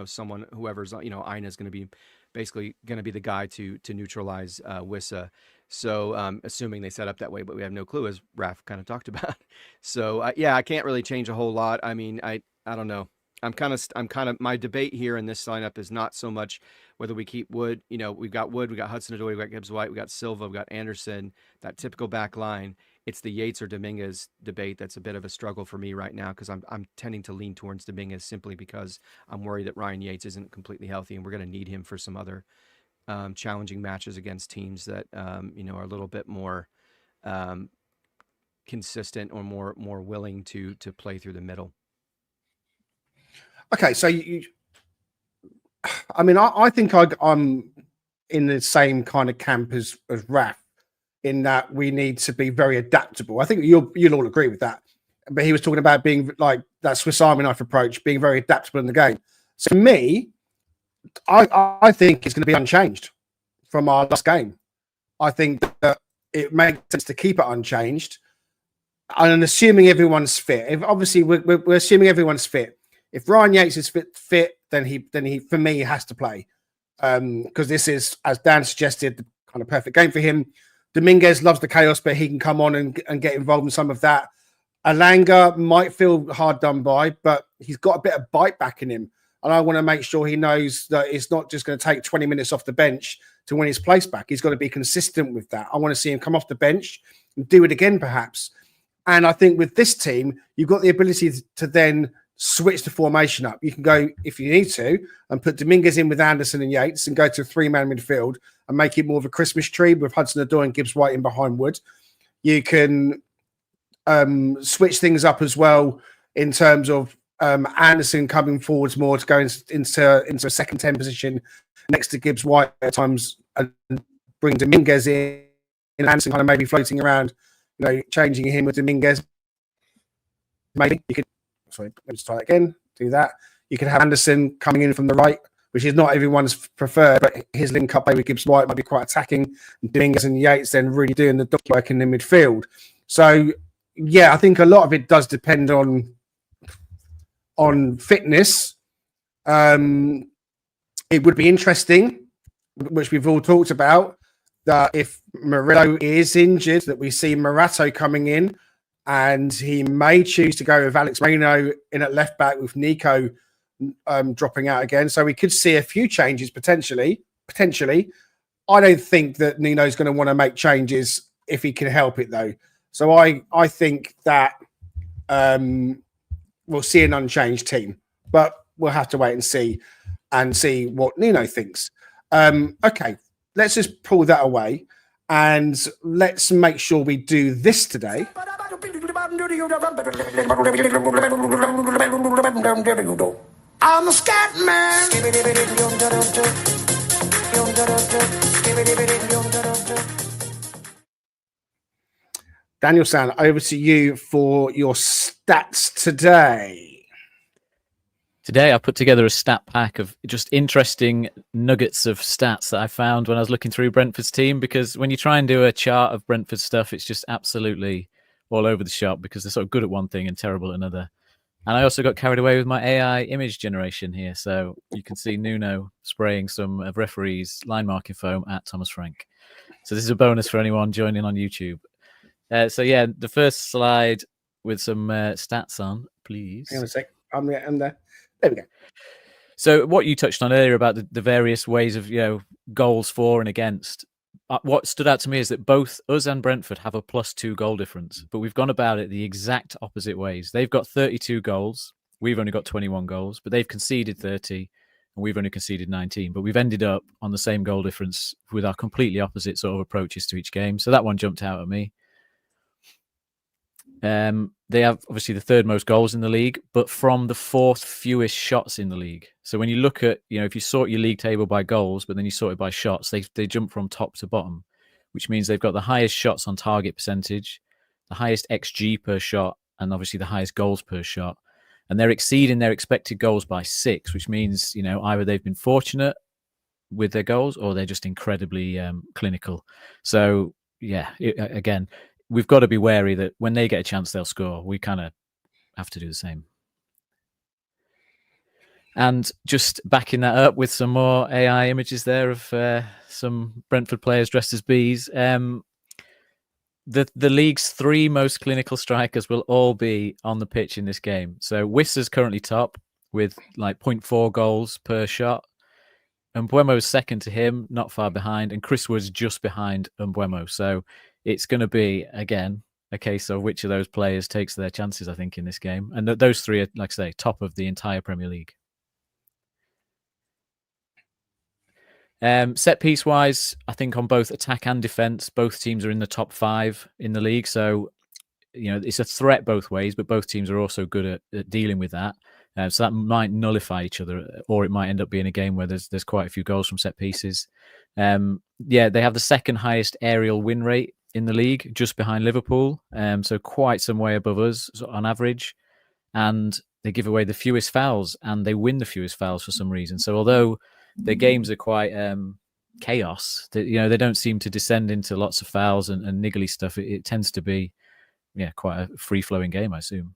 [SPEAKER 2] someone, whoever's Aina is going to be basically going to be the guy to neutralize Wissa. So assuming they set up that way, but we have no clue, as Raf kind of talked about. So I can't really change a whole lot. I mean, I don't know. I'm kind of my debate here in this lineup is not so much whether we keep Wood. We've got Wood, we got Hudson-Odoi, we got Gibbs-White, we got Silva, we got Anderson, that typical back line. It's the Yates or Dominguez debate that's a bit of a struggle for me right now, because I'm tending to lean towards Dominguez simply because I'm worried that Ryan Yates isn't completely healthy, and we're going to need him for some other challenging matches against teams that are a little bit more consistent or more willing to play through the middle.
[SPEAKER 1] Okay, so I think I'm in the same kind of camp as Raf, in that we need to be very adaptable. I think you'll all agree with that. But he was talking about being like that Swiss Army knife approach, being very adaptable in the game. So for me, I think it's going to be unchanged from our last game. I think that it makes sense to keep it unchanged. And assuming everyone's fit, obviously we're assuming everyone's fit. If Ryan Yates is fit, then he for me has to play, because this is, as Dan suggested, the kind of perfect game for him. Dominguez loves the chaos, but he can come on and get involved in some of that. Alanga might feel hard done by, but he's got a bit of bite back in him. And I want to make sure he knows that it's not just going to take 20 minutes off the bench to win his place back. He's got to be consistent with that. I want to see him come off the bench and do it again, perhaps. And I think with this team, you've got the ability to then switch the formation up. You can go, if you need to, and put Dominguez in with Anderson and Yates and go to a 3-man midfield and make it more of a Christmas tree with Hudson-Odoi and Gibbs-White in behind Wood. You can switch things up as well in terms of Anderson coming forwards more to go into a second 10 position next to Gibbs-White at times, and bring Dominguez in, and Anderson kind of maybe floating around, changing him with Dominguez. Maybe you could, let's try that again, do that. You could have Anderson coming in from the right, which is not everyone's preferred, but his link up with Gibbs-White might be quite attacking. Dominguez and Yates then really doing the dodgy work in the midfield. So, yeah, I think a lot of it does depend on fitness. It would be interesting, which we've all talked about, that if Murillo is injured, that we see Morato coming in, and he may choose to go with Alex Moreno in at left back with Nico dropping out again. So we could see a few changes potentially. I don't think that Nino's going to want to make changes if he can help it, though. So I think that we'll see an unchanged team, but we'll have to wait and see what Nino thinks. Okay, let's just pull that away and let's make sure we do this today. I'm a Statman. Daniel San, over to you for your stats today.
[SPEAKER 5] Today, I put together a stat pack of just interesting nuggets of stats that I found when I was looking through Brentford's team, because when you try and do a chart of Brentford stuff, it's just absolutely all over the shop because they're sort of good at one thing and terrible at another. And I also got carried away with my AI image generation here. So you can see Nuno spraying some of referees' line marking foam at Thomas Frank. So this is a bonus for anyone joining on YouTube. So yeah, the first slide with some stats on, please.
[SPEAKER 1] Hang on a sec. I'm there. There we go.
[SPEAKER 5] So what you touched on earlier about the various ways of goals for and against. What stood out to me is that both us and Brentford have a +2 goal difference, but we've gone about it the exact opposite ways. They've got 32 goals. We've only got 21 goals, but they've conceded 30 and we've only conceded 19. But we've ended up on the same goal difference with our completely opposite sort of approaches to each game. So that one jumped out at me. They have obviously the third most goals in the league, but from the fourth fewest shots in the league. So when you look at, if you sort your league table by goals, but then you sort it by shots, they jump from top to bottom, which means they've got the highest shots on target percentage, the highest XG per shot, and obviously the highest goals per shot. And they're exceeding their expected goals by 6, which means, either they've been fortunate with their goals or they're just incredibly clinical. So yeah, again, we've got to be wary that when they get a chance, they'll score. We kind of have to do the same. And just backing that up with some more AI images there of some Brentford players dressed as bees. The league's 3 most clinical strikers will all be on the pitch in this game. So Wissa's currently top with 0.4 goals per shot. Mbeumo's second to him, not far behind. And Chris Wood's just behind Mbeumo. So it's going to be, again, a case of which of those players takes their chances, I think, in this game. And those 3 are, like I say, top of the entire Premier League. Set piece wise, I think on both attack and defence, both teams are in the top 5 in the league. So, it's a threat both ways, but both teams are also good at dealing with that. So that might nullify each other, or it might end up being a game where there's quite a few goals from set pieces. They have the second highest aerial win rate in the league, just behind Liverpool. So quite some way above us on average. And they give away the fewest fouls and they win the fewest fouls for some reason. So although their games are quite chaos, they don't seem to descend into lots of fouls and niggly stuff. It tends to be, quite a free-flowing game, I assume.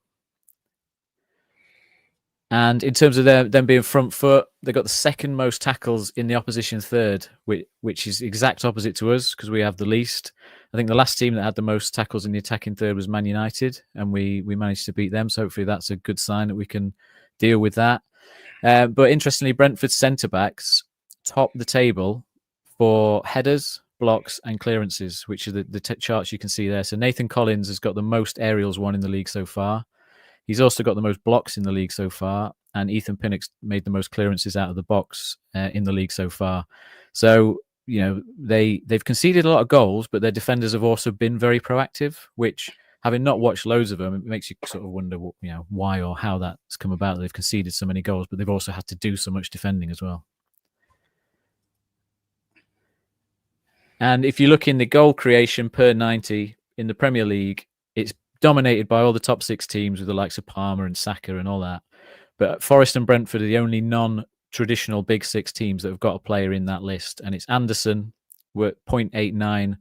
[SPEAKER 5] And in terms of them being front foot, they got the second most tackles in the opposition third, which is exact opposite to us because we have the least. I think the last team that had the most tackles in the attacking third was Man United, and we managed to beat them. So hopefully that's a good sign that we can deal with that. But interestingly, Brentford's centre-backs top the table for headers, blocks and clearances, which are the charts you can see there. So Nathan Collins has got the most aerials won in the league so far. He's also got the most blocks in the league so far, and Ethan Pinnock's made the most clearances out of the box in the league so far. So, you know, they've conceded a lot of goals, but their defenders have also been very proactive, which, having not watched loads of them, it makes you sort of wonder, you know, why or how that's come about. They've conceded so many goals, but they've also had to do so much defending as well. And if you look in the goal creation per 90 in the Premier League, it's dominated by all the top 6 teams with the likes of Palmer and Saka and all that. But Forest and Brentford are the only non-traditional Big 6 teams that have got a player in that list. And it's Anderson, with 0.89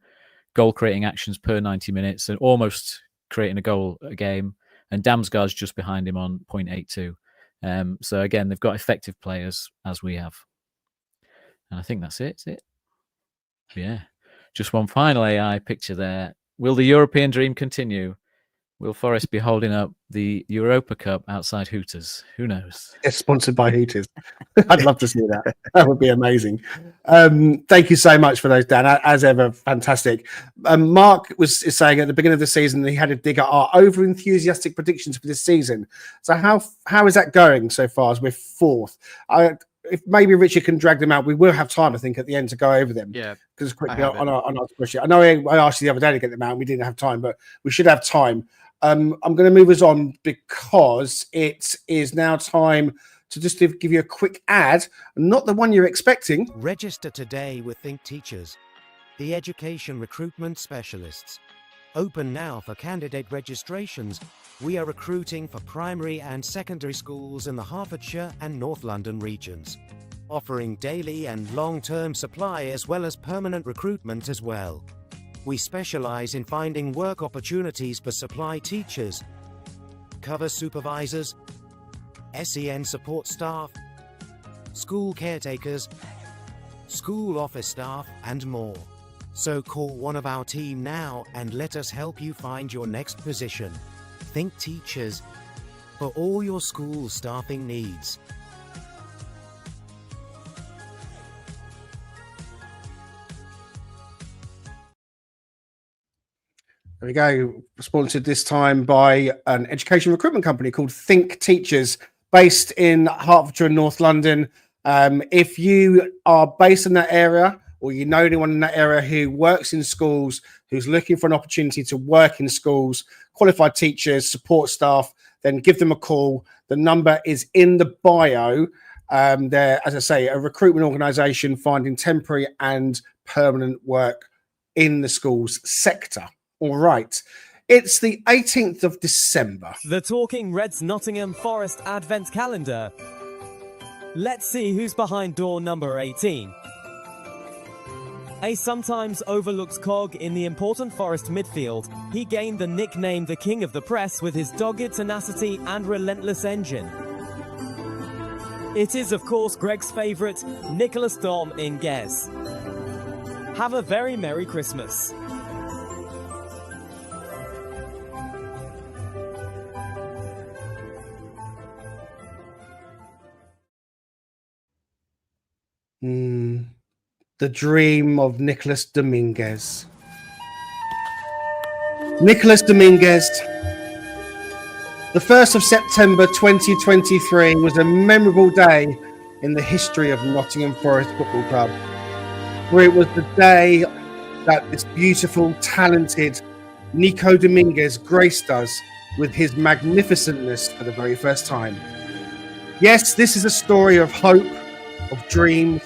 [SPEAKER 5] goal-creating actions per 90 minutes and almost creating a goal a game. And Damsgaard's just behind him on 0.82. So again, they've got effective players, as we have. And I think that's it. Is it? Yeah. Just one final AI picture there. Will the European dream continue? Will Forest be holding up the Europa Cup outside Hooters? Who knows?
[SPEAKER 1] It's sponsored by Hooters. I'd love to see that. That would be amazing. Thank you so much for those, Dan. As ever, fantastic. Mark is saying at the beginning of the season that he had to dig at our over-enthusiastic predictions for this season. So how is that going so far as we're 4th? If maybe Richard can drag them out, we will have time, I think, at the end to go over them.
[SPEAKER 2] Yeah.
[SPEAKER 1] Because quickly on our spreadsheet. I know I asked you the other day to get them out and we didn't have time, but we should have time. I'm going to move us on because it is now time to just give you a quick ad, not the one you're expecting.
[SPEAKER 6] Register today with Think Teachers, the education recruitment specialists. Open now for candidate registrations. We are recruiting for primary and secondary schools in the Hertfordshire and North London regions, offering daily and long-term supply as well as permanent recruitment as well. We specialize in finding work opportunities for supply teachers, cover supervisors, SEN support staff, school caretakers, school office staff, and more. So call one of our team now and let us help you find your next position. Think Teachers, for all your school staffing needs.
[SPEAKER 1] There we go. Sponsored this time by an education recruitment company called Think Teachers, based in Hertfordshire and North London. If you are based in that area, or you know anyone in that area who works in schools, who's looking for an opportunity to work in schools, qualified teachers, support staff, then give them a call. The number is in the bio. They're, as I say, a recruitment organisation finding temporary and permanent work in the schools sector. All right. It's the 18th of December.
[SPEAKER 7] The Talking Reds Nottingham Forest Advent Calendar. Let's see who's behind door number 18. A sometimes overlooked cog in the important Forest midfield, he gained the nickname the King of the Press with his dogged tenacity and relentless engine. It is, of course, Greg's favourite, Nicholas Dom Inguez. Have a very Merry Christmas.
[SPEAKER 1] The dream of Nicholas Dominguez. Nicholas Dominguez. The 1st of September 2023 was a memorable day in the history of Nottingham Forest Football Club, where it was the day that this beautiful, talented Nico Dominguez graced us with his magnificentness for the very first time. Yes, this is a story of hope, of dreams,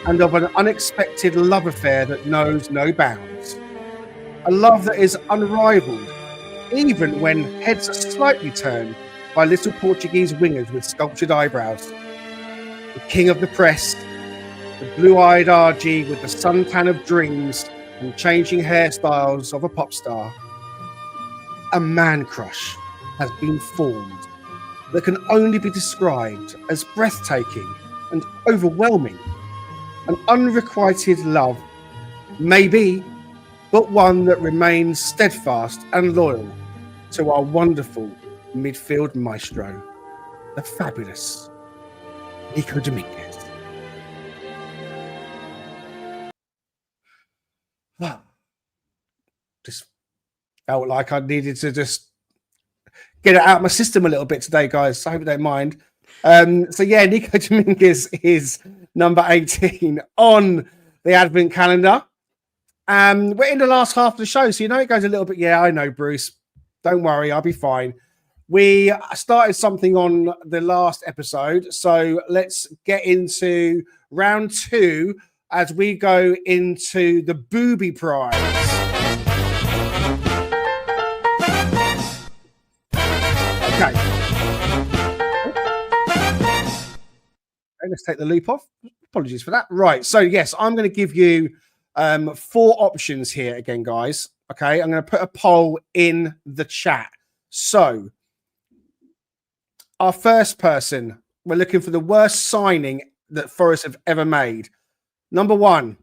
[SPEAKER 1] and of an unexpected love affair that knows no bounds. A love that is unrivaled, even when heads are slightly turned by little Portuguese wingers with sculptured eyebrows. The king of the press, the blue-eyed RG with the suntan of dreams and changing hairstyles of a pop star. A man crush has been formed that can only be described as breathtaking and overwhelming. An unrequited love, maybe, but one that remains steadfast and loyal to our wonderful midfield maestro, the fabulous Nico Dominguez. Just felt like I needed to just get it out of my system a little bit today, guys. I hope you don't mind. So yeah, Nico Dominguez is number 18 on the advent calendar. We're in the last half of the show, so you know it goes a little bit. Yeah, I know, Bruce. Don't worry, I'll be fine. We started something on the last episode, so let's get into round 2 as we go into the booby prize. Okay. Let's take the loop off. Apologies for that. Right. So, yes, I'm going to give you 4 options here again, guys. Okay. I'm going to put a poll in the chat. So, our first person, we're looking for the worst signing that Forest have ever made. Number 1,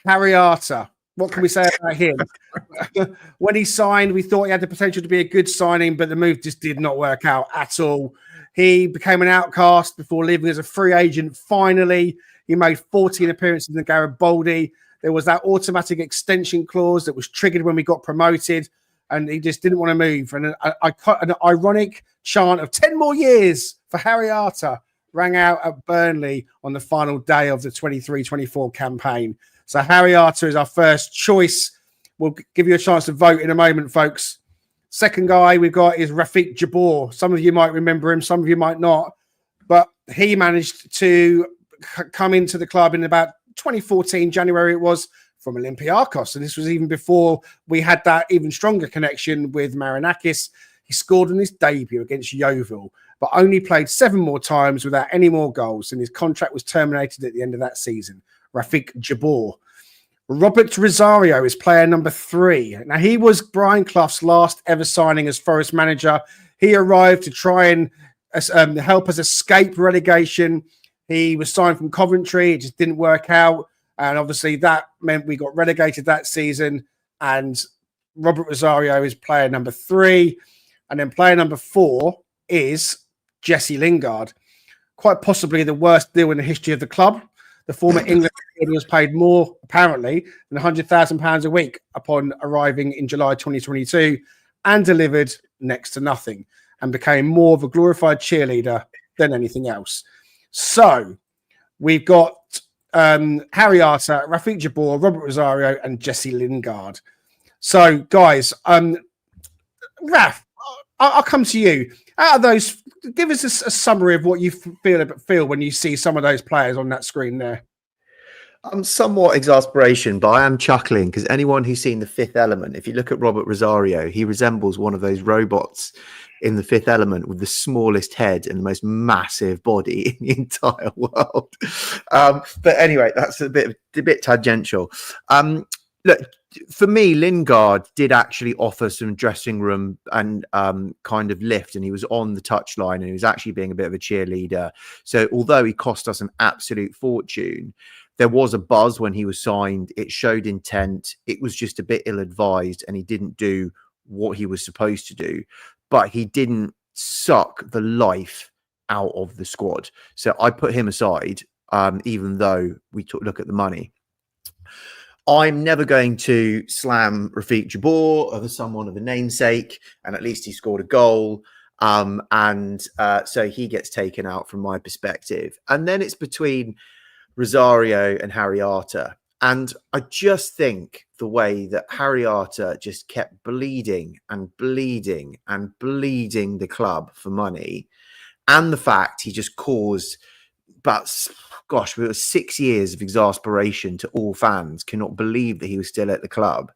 [SPEAKER 1] Harry Arter. What can we say about him? When he signed, we thought he had the potential to be a good signing, but the move just did not work out at all. He became an outcast before leaving as a free agent. Finally, he made 14 appearances in the Garibaldi. There was that automatic extension clause that was triggered when we got promoted, and he just didn't want to move. And an ironic chant of 10 more years for Harry Arter rang out at Burnley on the final day of the 23-24 campaign. So Harry Arter is our first choice. We'll give you a chance to vote in a moment, folks. Second guy we've got is Rafik Jabbour. Some of you might remember him, some of you might not. But he managed to come into the club in about 2014, January it was, from Olympiacos. And this was even before we had that even stronger connection with Marinakis. He scored on his debut against Yeovil, but only played 7 more times without any more goals. And his contract was terminated at the end of that season. Rafik Jabbour. Robert Rosario is player number 3. Now, he was Brian Clough's last ever signing as Forest manager. He arrived to try and help us escape relegation. He was signed from Coventry. It just didn't work out. And obviously that meant we got relegated that season. And Robert Rosario is player number 3. And then player number 4 is Jesse Lingard. Quite possibly the worst deal in the history of the club. The former England player was paid more, apparently, than £100,000 a week upon arriving in July 2022 and delivered next to nothing and became more of a glorified cheerleader than anything else. So we've got Harry Arter, Rafik Jabbour, Robert Rosario and Jesse Lingard. So, guys, Raf, I'll come to you. Out of those, give us a summary of what you feel when you see some of those players on that screen there.
[SPEAKER 3] I'm somewhat exasperation, but I am chuckling because anyone who's seen The Fifth Element, if you look at Robert Rosario, he resembles one of those robots in The Fifth Element with the smallest head and the most massive body in the entire world. But anyway, that's a bit tangential. Look, for me, Lingard did actually offer some dressing room and kind of lift, and he was on the touchline and he was actually being a bit of a cheerleader. So although he cost us an absolute fortune, there was a buzz when he was signed. It showed intent. It was just a bit ill-advised and he didn't do what he was supposed to do, but he didn't suck the life out of the squad. So I put him aside, even though we look at the money. I'm never going to slam Rafik Jabbour as someone of a namesake, and at least he scored a goal. So he gets taken out from my perspective. And then it's between Rosario and Harry Arter. And I just think the way that Harry Arter just kept bleeding and bleeding and bleeding the club for money, and the fact he just caused it was 6 years of exasperation to all fans, cannot believe that he was still at the club.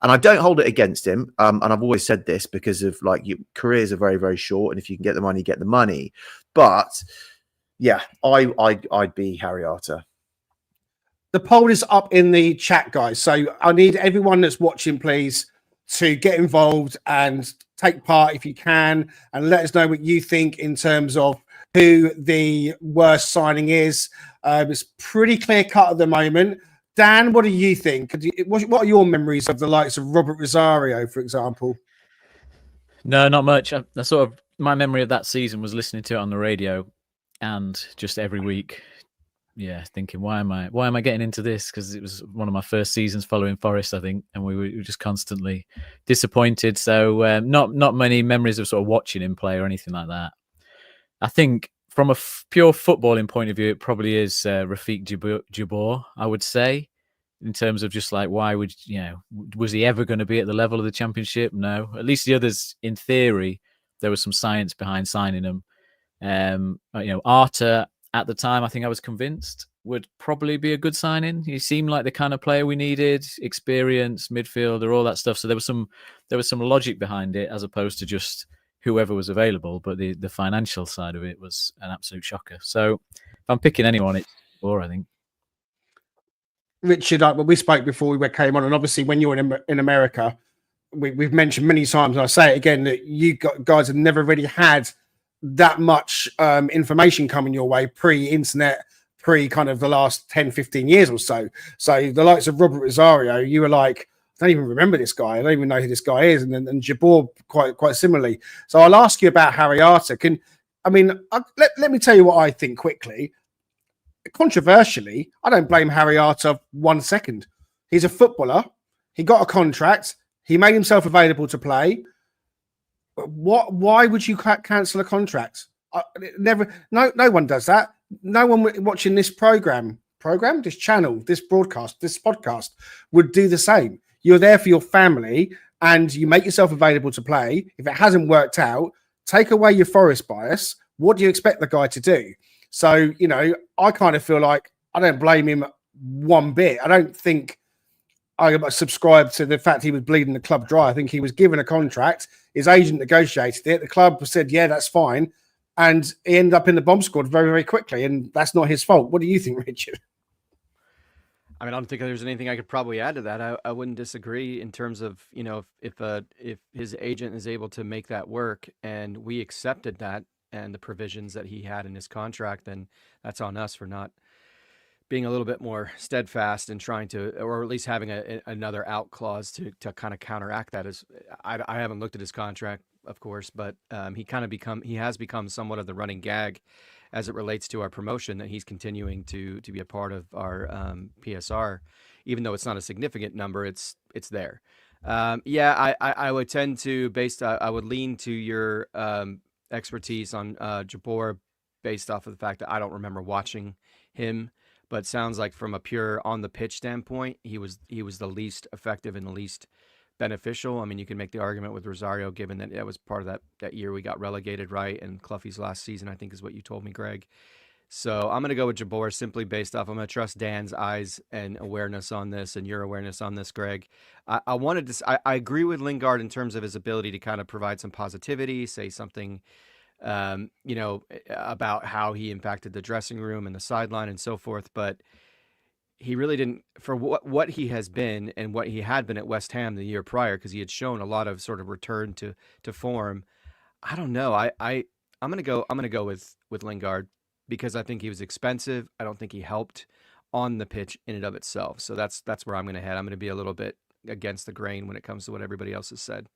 [SPEAKER 3] And I don't hold it against him. And I've always said this because of your careers are very, very short. And if you can get the money, get the money. But yeah, I'd be Harry Arter.
[SPEAKER 1] The poll is up in the chat, guys. So I need everyone that's watching, please, to get involved and take part if you can, and let us know what you think in terms of who the worst signing is. It's pretty clear cut at the moment. Dan, what do you think? What are your memories of the likes of Robert Rosario, for example?
[SPEAKER 5] No, not much. I sort of, my memory of that season was listening to it on the radio, and just every week, thinking, why am I getting into this? Because it was one of my first seasons following Forest, I think, and we were just constantly disappointed. So not many memories of sort of watching him play or anything like that. I think from a pure footballing point of view, it probably is Rafik Jabor, I would say, in terms of just like, why would, was he ever going to be at the level of the Championship? No. At least the others, in theory, there was some science behind signing them. Arta, at the time, I think I was convinced would probably be a good signing. He seemed like the kind of player we needed, experience, midfielder, all that stuff. So there was some logic behind it, as opposed to just whoever was available. But the financial side of it was an absolute shocker. So if I'm picking anyone, it's Jabor, I think.
[SPEAKER 1] Richard, we spoke before we came on, and obviously when you're in America, we've mentioned many times, and I say it again, that you guys have never really had that much information coming your way pre-internet, kind of the last 10, 15 years or so. So the likes of Robert Rosario, you were like, I don't even remember this guy. I don't even know who this guy is. And Jabor quite similarly. So I'll ask you about Harry Arter. Let me tell you what I think quickly. Controversially, I don't blame Harry Arter 1 second. He's a footballer. He got a contract. He made himself available to play. Why would you cancel a contract? Never. No one does that. No one watching this this channel, this broadcast, this podcast would do the same. You're there for your family, and you make yourself available to play. If it hasn't worked out, take away your Forest bias. What do you expect the guy to do? So, I kind of feel like I don't blame him one bit. I don't think I subscribe to the fact he was bleeding the club dry. I think he was given a contract. His agent negotiated it. The club said, yeah, that's fine. And he ended up in the bomb squad very, very quickly. And that's not his fault. What do you think, Richard?
[SPEAKER 2] I don't think there's anything I could probably add to that. I wouldn't disagree in terms of, if his agent is able to make that work and we accepted that and the provisions that he had in his contract, then that's on us for not being a little bit more steadfast and trying to, or at least having another out clause to kind of counteract that. I haven't looked at his contract, of course, but he has become somewhat of the running gag as it relates to our promotion, that he's continuing to be a part of our PSR, even though it's not a significant number. It's there. I would tend to I would lean to your expertise on Jabor based off of the fact that I don't remember watching him. But it sounds like from a pure on the pitch standpoint, he was the least effective and the least beneficial. I mean, you can make the argument with Rosario, given that was part of that year we got relegated, right? And Cloughie's last season, I think, is what you told me, Greg. So I'm going to go with Jabor simply based off. I'm going to trust Dan's eyes and awareness on this, and your awareness on this, Greg. I agree with Lingard in terms of his ability to kind of provide some positivity, say something about how he impacted the dressing room and the sideline and so forth. But he really didn't, for what he has been and what he had been at West Ham the year prior, because he had shown a lot of sort of return to form. I don't know. I'm gonna go with Lingard because I think he was expensive. I don't think he helped on the pitch in and of itself. So that's where I'm gonna head. I'm gonna be a little bit against the grain when it comes to what everybody else has said.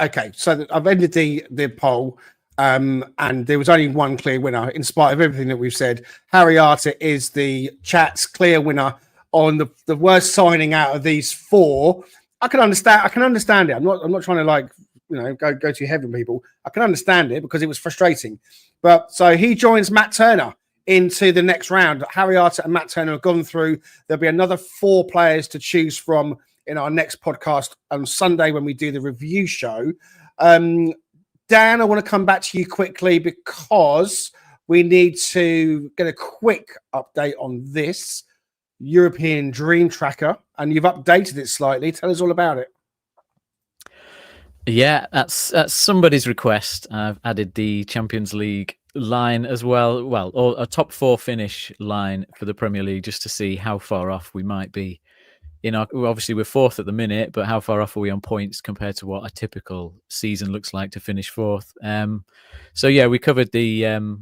[SPEAKER 1] Okay, so I've ended the poll, and there was only one clear winner. In spite of everything that we've said, Harry Arter is the chat's clear winner on the worst signing out of these four. I can understand it. I'm not trying to go too heavy on people. I can understand it because it was frustrating. But so he joins Matt Turner into the next round. Harry Arter and Matt Turner have gone through. There'll be another 4 players to choose from in our next podcast on Sunday when we do the review show. Dan, I want to come back to you quickly because we need to get a quick update on this European Dream Tracker, and you've updated it slightly. Tell us all about it.
[SPEAKER 5] Yeah, that's somebody's request. I've added the Champions League line as well. Well, or a top 4 finish line for the Premier League, just to see how far off we might be obviously we're fourth at the minute, but how far off are we on points compared to what a typical season looks like to finish fourth? So yeah, we covered the.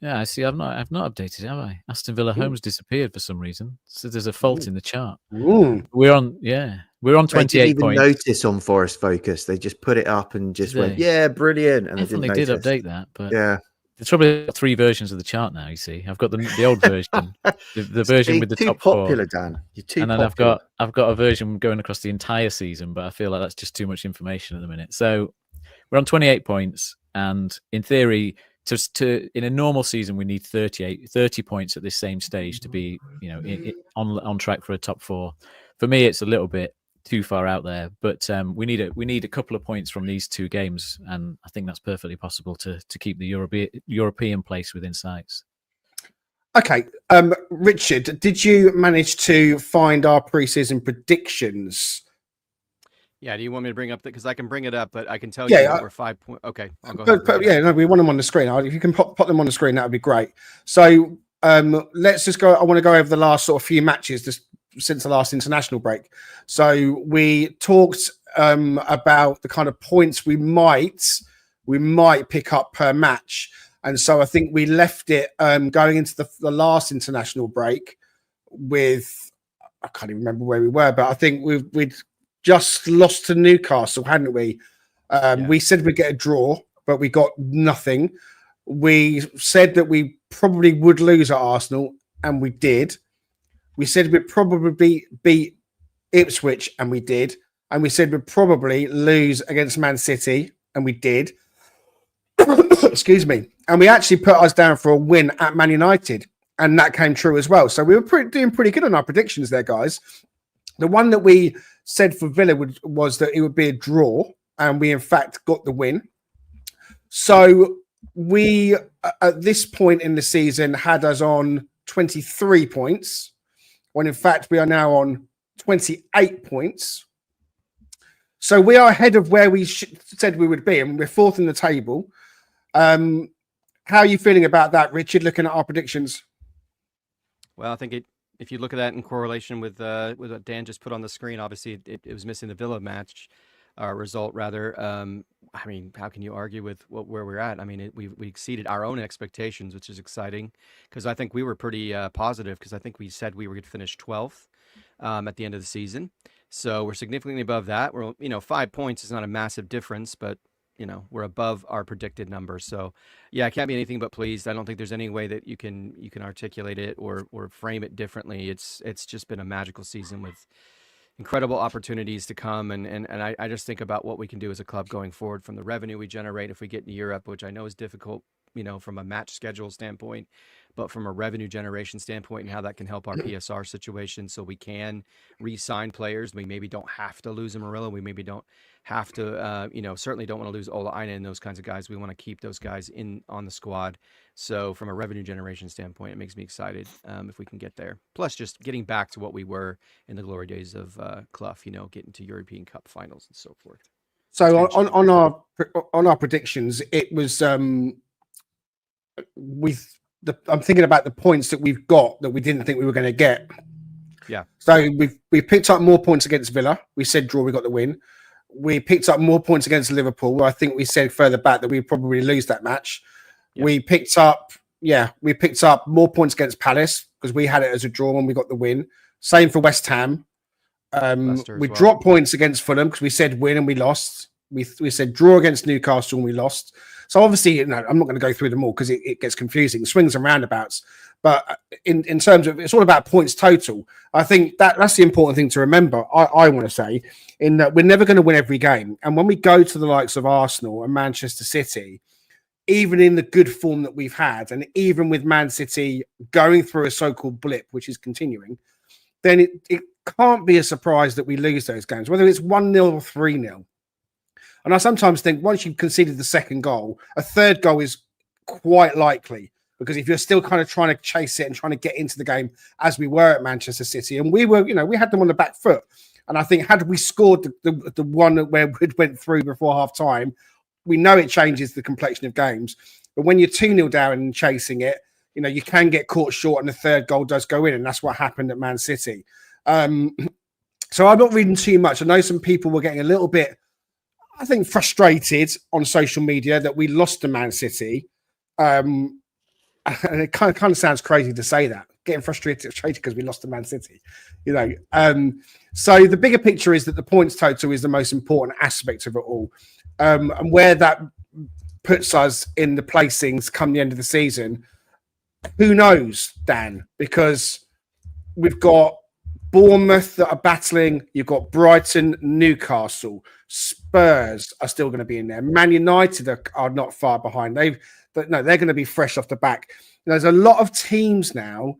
[SPEAKER 5] Yeah, I see. I've not updated it, have I? Aston Villa Home's disappeared for some reason. So there's a fault in the chart. We're on 28
[SPEAKER 3] They didn't even
[SPEAKER 5] points.
[SPEAKER 3] notice on Forest Focus. They just put it up and just went, yeah, brilliant. And
[SPEAKER 5] Definitely
[SPEAKER 3] they
[SPEAKER 5] did
[SPEAKER 3] didn't notice.
[SPEAKER 5] update that, but
[SPEAKER 3] Yeah.
[SPEAKER 5] there's probably 3 versions of the chart now. You see, I've got the old version, the version with the
[SPEAKER 3] too
[SPEAKER 5] top
[SPEAKER 3] popular,
[SPEAKER 5] 4.
[SPEAKER 3] Dan. You're too
[SPEAKER 5] and then
[SPEAKER 3] popular.
[SPEAKER 5] I've got a version going across the entire season, but I feel like that's just too much information at the minute. So we're on 28 points, and in theory, to in a normal season, we need 30 points at this same stage to be, on track for a top 4. For me, it's a little bit too far out there, but we need a couple of points from these 2 games, and I think that's perfectly possible to keep the European place within sights.
[SPEAKER 1] Okay, Richard, did you manage to find our preseason predictions?
[SPEAKER 2] Yeah, do you want me to bring up because I can bring it up, but I can tell you that we're 5 points. Okay, I'll go ahead.
[SPEAKER 1] No, we want them on the screen. If you can pop them on the screen, that would be great. So let's just go. I want to go over the last sort of few matches since the last international break. So we talked about the kind of points we might pick up per match, and so I think we left it going into the last international break with, I can't even remember where we were, but I think we'd just lost to Newcastle, hadn't we? We said we'd get a draw, but we got nothing. We said that we probably would lose at Arsenal, and we did. We said we'd probably beat Ipswich, and we did. And we said we'd probably lose against Man City, and we did. Excuse me. And we actually put us down for a win at Man United, and that came true as well. So we were doing pretty good on our predictions there, guys. The one that we said for Villa was that it would be a draw, and we in fact got the win. So we, at this point in the season, had us on 23 points, when in fact we are now on 28 points. So we are ahead of where we said we would be, and we're 4th in the table. How are you feeling about that, Richard, looking at our predictions?
[SPEAKER 2] Well, I think if you look at that in correlation with what Dan just put on the screen, obviously it was missing the Villa match result, rather. I mean, how can you argue with where we're at? I mean, we exceeded our own expectations, which is exciting, because I think we were pretty positive, because I think we said we were going to finish 12th at the end of the season. So we're significantly above that. We're 5 points is not a massive difference, but we're above our predicted number. So yeah, I can't be anything but pleased. I don't think there's any way that you can articulate it or frame it differently. It's just been a magical season with incredible opportunities to come. And I just think about what we can do as a club going forward, from the revenue we generate if we get into Europe, which I know is difficult, from a match schedule standpoint, but from a revenue generation standpoint, and how that can help our PSR situation, so we can re-sign players. We maybe don't have to lose Murillo. We maybe don't have to, certainly don't want to lose Ola Aina and those kinds of guys. We want to keep those guys on the squad. So from a revenue generation standpoint, it makes me excited if we can get there. Plus, just getting back to what we were in the glory days of Clough, getting to European Cup finals and so forth.
[SPEAKER 1] So on our predictions, it was I'm thinking about the points that we've got that we didn't think we were going to get.
[SPEAKER 2] Yeah.
[SPEAKER 1] So we've picked up more points against Villa. We said draw, we got the win. We picked up more points against Liverpool. I think we said further back that we'd probably lose that match. Yeah. We picked up more points against Palace, because we had it as a draw when we got the win. Same for West Ham. We dropped points against Fulham because we said win and we lost. We said draw against Newcastle and we lost. So obviously, I'm not going to go through them all because it gets confusing, swings and roundabouts. But in terms of, it's all about points total. I think that's the important thing to remember. I want to say, in that we're never going to win every game. And when we go to the likes of Arsenal and Manchester City, even in the good form that we've had, and even with Man City going through a so-called blip, which is continuing, then it can't be a surprise that we lose those games, whether it's 1-0 or 3-0. And I sometimes think once you've conceded the second goal, a third goal is quite likely, because if you're still kind of trying to chase it and trying to get into the game, as we were at Manchester City, and we were, we had them on the back foot. And I think had we scored the one where it went through before half time, we know it changes the complexion of games. But when you're 2-0 down and chasing it, you can get caught short, and the third goal does go in. And that's what happened at Man City. So I'm not reading too much. I know some people were getting a little bit, I think, frustrated on social media that we lost to Man City. And it kind of sounds crazy to say that, getting frustrated because we lost to Man City, So the bigger picture is that the points total is the most important aspect of it all, and where that puts us in the placings come the end of the season, who knows, Dan? Because we've got Bournemouth that are battling. You've got Brighton, Newcastle, Spurs are still going to be in there. Man United are not far behind. They're going to be fresh off the back. There's a lot of teams now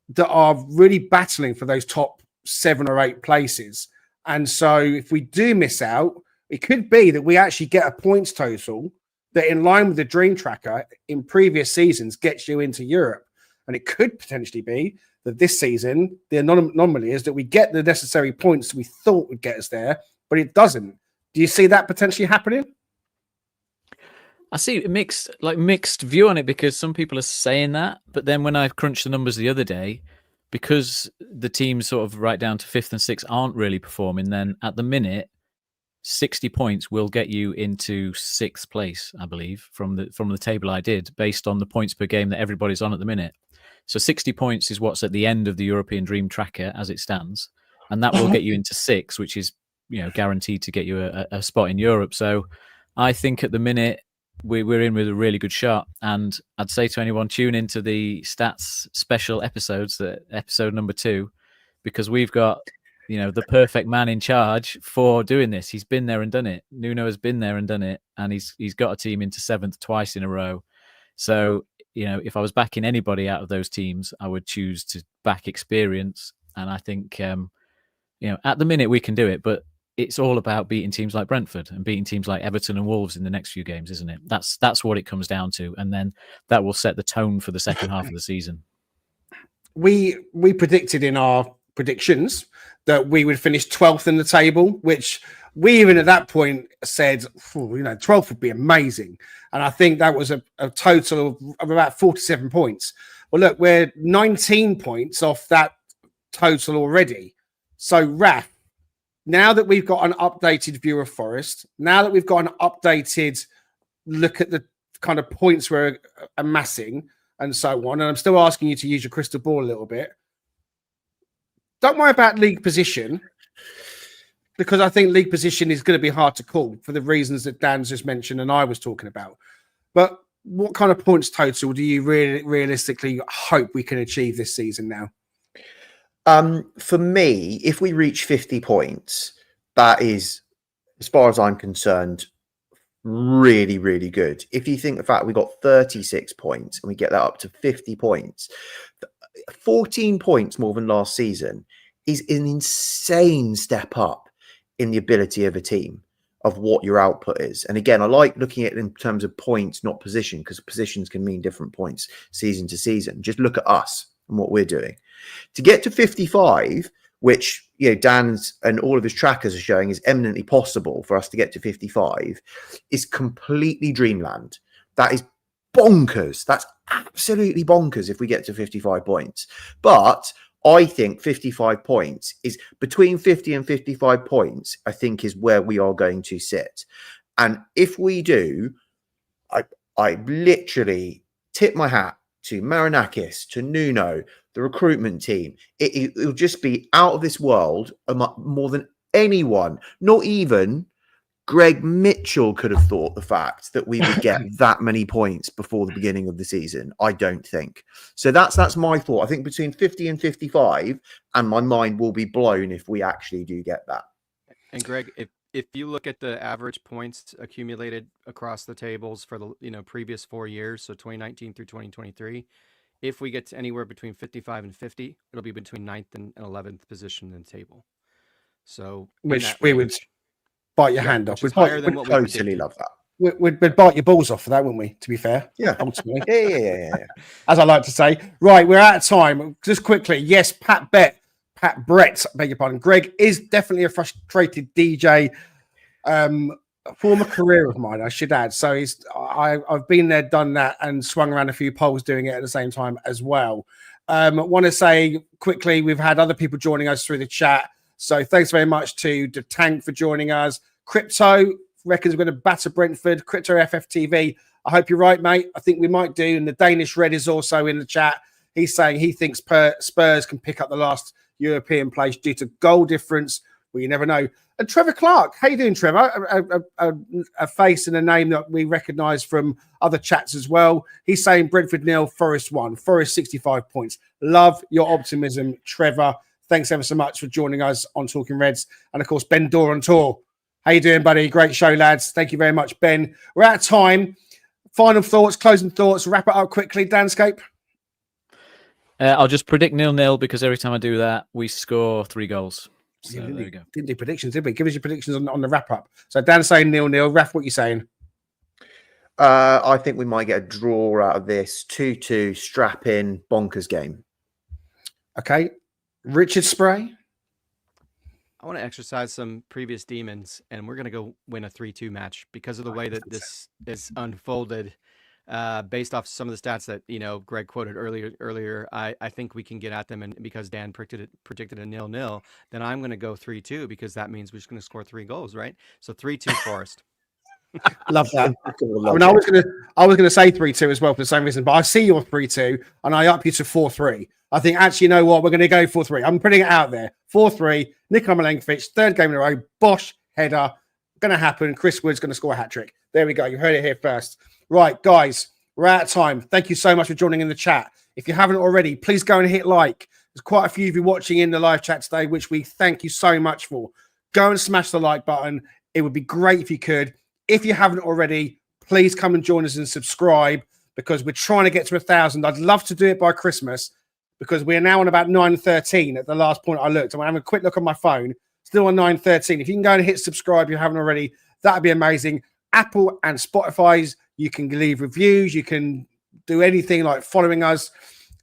[SPEAKER 1] that are really battling for those top 7 or 8 places. And so if we do miss out, it could be that we actually get a points total that, in line with the Dream Tracker in previous seasons, gets you into Europe. And it could potentially be that this season, the anomaly is that we get the necessary points that we thought would get us there, but it doesn't. Do you see that potentially happening?
[SPEAKER 5] I see a mixed view on it, because some people are saying that, but then when I crunched the numbers the other day, because the teams sort of right down to 5th and 6th aren't really performing, then at the minute, 60 points will get you into 6th place, I believe, from the table I did, based on the points per game that everybody's on at the minute. So 60 points is what's at the end of the European Dream Tracker as it stands, and that will get you into 6, which is guaranteed to get you a spot in Europe. So I think at the minute we're in with a really good shot, and I'd say to anyone, tune into the stats special episodes, episode number 2, because we've got the perfect man in charge for doing this. He's been there and done it. Nuno has been there and done it, and he's got a team into 7th twice in a row. So if I was backing anybody out of those teams, I would choose to back experience. And I think at the minute we can do it, but it's all about beating teams like Brentford and beating teams like Everton and Wolves in the next few games, isn't it? That's what it comes down to, and then that will set the tone for the second half of the season.
[SPEAKER 1] We predicted in our predictions that we would finish 12th in the table, which we even at that point said, 12th would be amazing. And I think that was a total of about 47 points. Well, look, we're 19 points off that total already. So, Raf, now that we've got an updated view of Forest, now that we've got an updated look at the kind of points we're amassing and so on, and I'm still asking you to use your crystal ball a little bit, don't worry about league position, because I think league position is going to be hard to call for the reasons that Dan's just mentioned and I was talking about. But what kind of points total do you really realistically hope we can achieve this season now?
[SPEAKER 3] For me, if we reach 50 points, that is, as far as I'm concerned, really, really good. If you think the fact we got 36 points and we get that up to 50 points, 14 points more than last season is an insane step up in the ability of a team, of what your output is. And again, I like looking at it in terms of points, not position, because positions can mean different points season to season. Just look at us and what we're doing. To get to 55, which Dan's and all of his trackers are showing is eminently possible for us to get to 55, is completely dreamland. That is bonkers. That's absolutely bonkers if we get to 55 points. But I think 55 points is between 50 and 55 points, I think, is where we are going to sit. And if we do, I literally tip my hat to Marinakis, to Nuno, the recruitment team. It'll just be out of this world more than anyone, not even Greg Mitchell could have thought the fact that we would get that many points before the beginning of the season. I don't think. So that's my thought. I think between 50 and 55, and my mind will be blown if we actually do get that.
[SPEAKER 2] And Greg, if you look at the average points accumulated across the tables for the previous 4 years, so 2019 through 2023, if we get to anywhere between 55 and 50, it'll be between 9th and 11th position in the table. So
[SPEAKER 1] which we would bite your hand off.
[SPEAKER 2] We'd totally
[SPEAKER 3] love that.
[SPEAKER 1] We'd bite your balls off for that, wouldn't we? To be fair,
[SPEAKER 3] yeah,
[SPEAKER 1] ultimately,
[SPEAKER 3] yeah.
[SPEAKER 1] As I like to say. Right, we're out of time. Just quickly, yes, Pat Brett, beg your pardon. Greg is definitely a frustrated DJ. a former career of mine, I should add. So I've been there, done that, and swung around a few polls doing it at the same time as well. I want to say quickly, we've had other people joining us through the chat. So thanks very much to the Tank for joining us. Crypto reckons we're going to batter Brentford. Crypto FFTV, I hope you're right, mate. I think we might do. And the Danish Red is also in the chat. He's saying he thinks Spurs can pick up the last European place due to goal difference. Well, you never know. And Trevor Clark, how you doing, Trevor? A face and a name that we recognise from other chats as well. He's saying Brentford 0, Forest 1, Forest 65 points. Love your optimism, Trevor. Thanks ever so much for joining us on Talking Reds. And, of course, Ben Dorr on tour. How you doing, buddy? Great show, lads. Thank you very much, Ben. We're out of time. Final thoughts, closing thoughts. Wrap it up quickly, Danscape.
[SPEAKER 5] I'll just predict 0-0 because every time I do that, we score 3 goals. So there we go.
[SPEAKER 1] Didn't do predictions, did we? Give us your predictions on the wrap-up. So Dan's saying 0-0. Raf, what are you saying?
[SPEAKER 3] I think we might get a draw out of this. 2-2, strap-in, bonkers game.
[SPEAKER 1] Okay. Richard Spray?
[SPEAKER 2] I want to exercise some previous demons, and we're going to go win a 3-2 match because of the way that this is unfolded. Based off some of the stats that Greg quoted earlier, I think we can get at them, and because Dan predicted a 0-0, then I'm going to go 3-2 because that means we're just going to score 3 goals, right? So 3-2 Forest.
[SPEAKER 1] Love that. I mean, I was gonna say 3-2 as well for the same reason, but I see your 3-2 and I up you to 4-3. I think actually, you know what, we're going to go 4-3. I'm putting it out there. 4-3. Nico Milenkovic, 3rd game in a row. Bosch header, going to happen. Chris Wood's going to score a hat trick. There we go. You heard it here first. Right, guys, we're out of time. Thank you so much for joining in the chat. If you haven't already, please go and hit like. There's quite a few of you watching in the live chat today, which we thank you so much for. Go and smash the like button. It would be great if you could. If you haven't already, please come and join us and subscribe because we're trying to get to 1,000. I'd love to do it by Christmas because we are now on about 913 at the last point I looked. I'm having a quick look on my phone, still on 913. If you can go and hit subscribe if you haven't already, that'd be amazing. Apple and Spotify's, you can leave reviews. You can do anything like following us,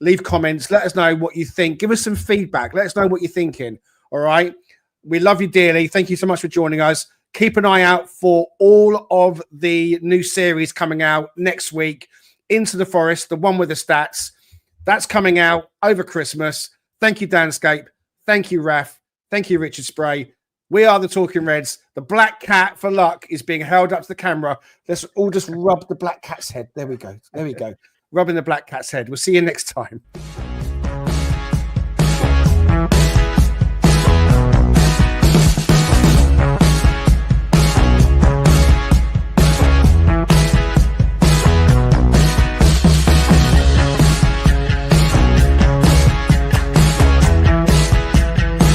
[SPEAKER 1] leave comments. Let us know what you think. Give us some feedback. Let us know what you're thinking. All right. We love you dearly. Thank you so much for joining us. Keep an eye out for all of the new series coming out next week. Into the Forest, the one with the stats. That's coming out over Christmas. Thank you, Danscape. Thank you, Raf. Thank you, Richard Spray. We are the Talking Reds. The black cat for luck is being held up to the camera. Let's all just rub the black cat's head. There we go. There we go. Rubbing the black cat's head. We'll see you next time.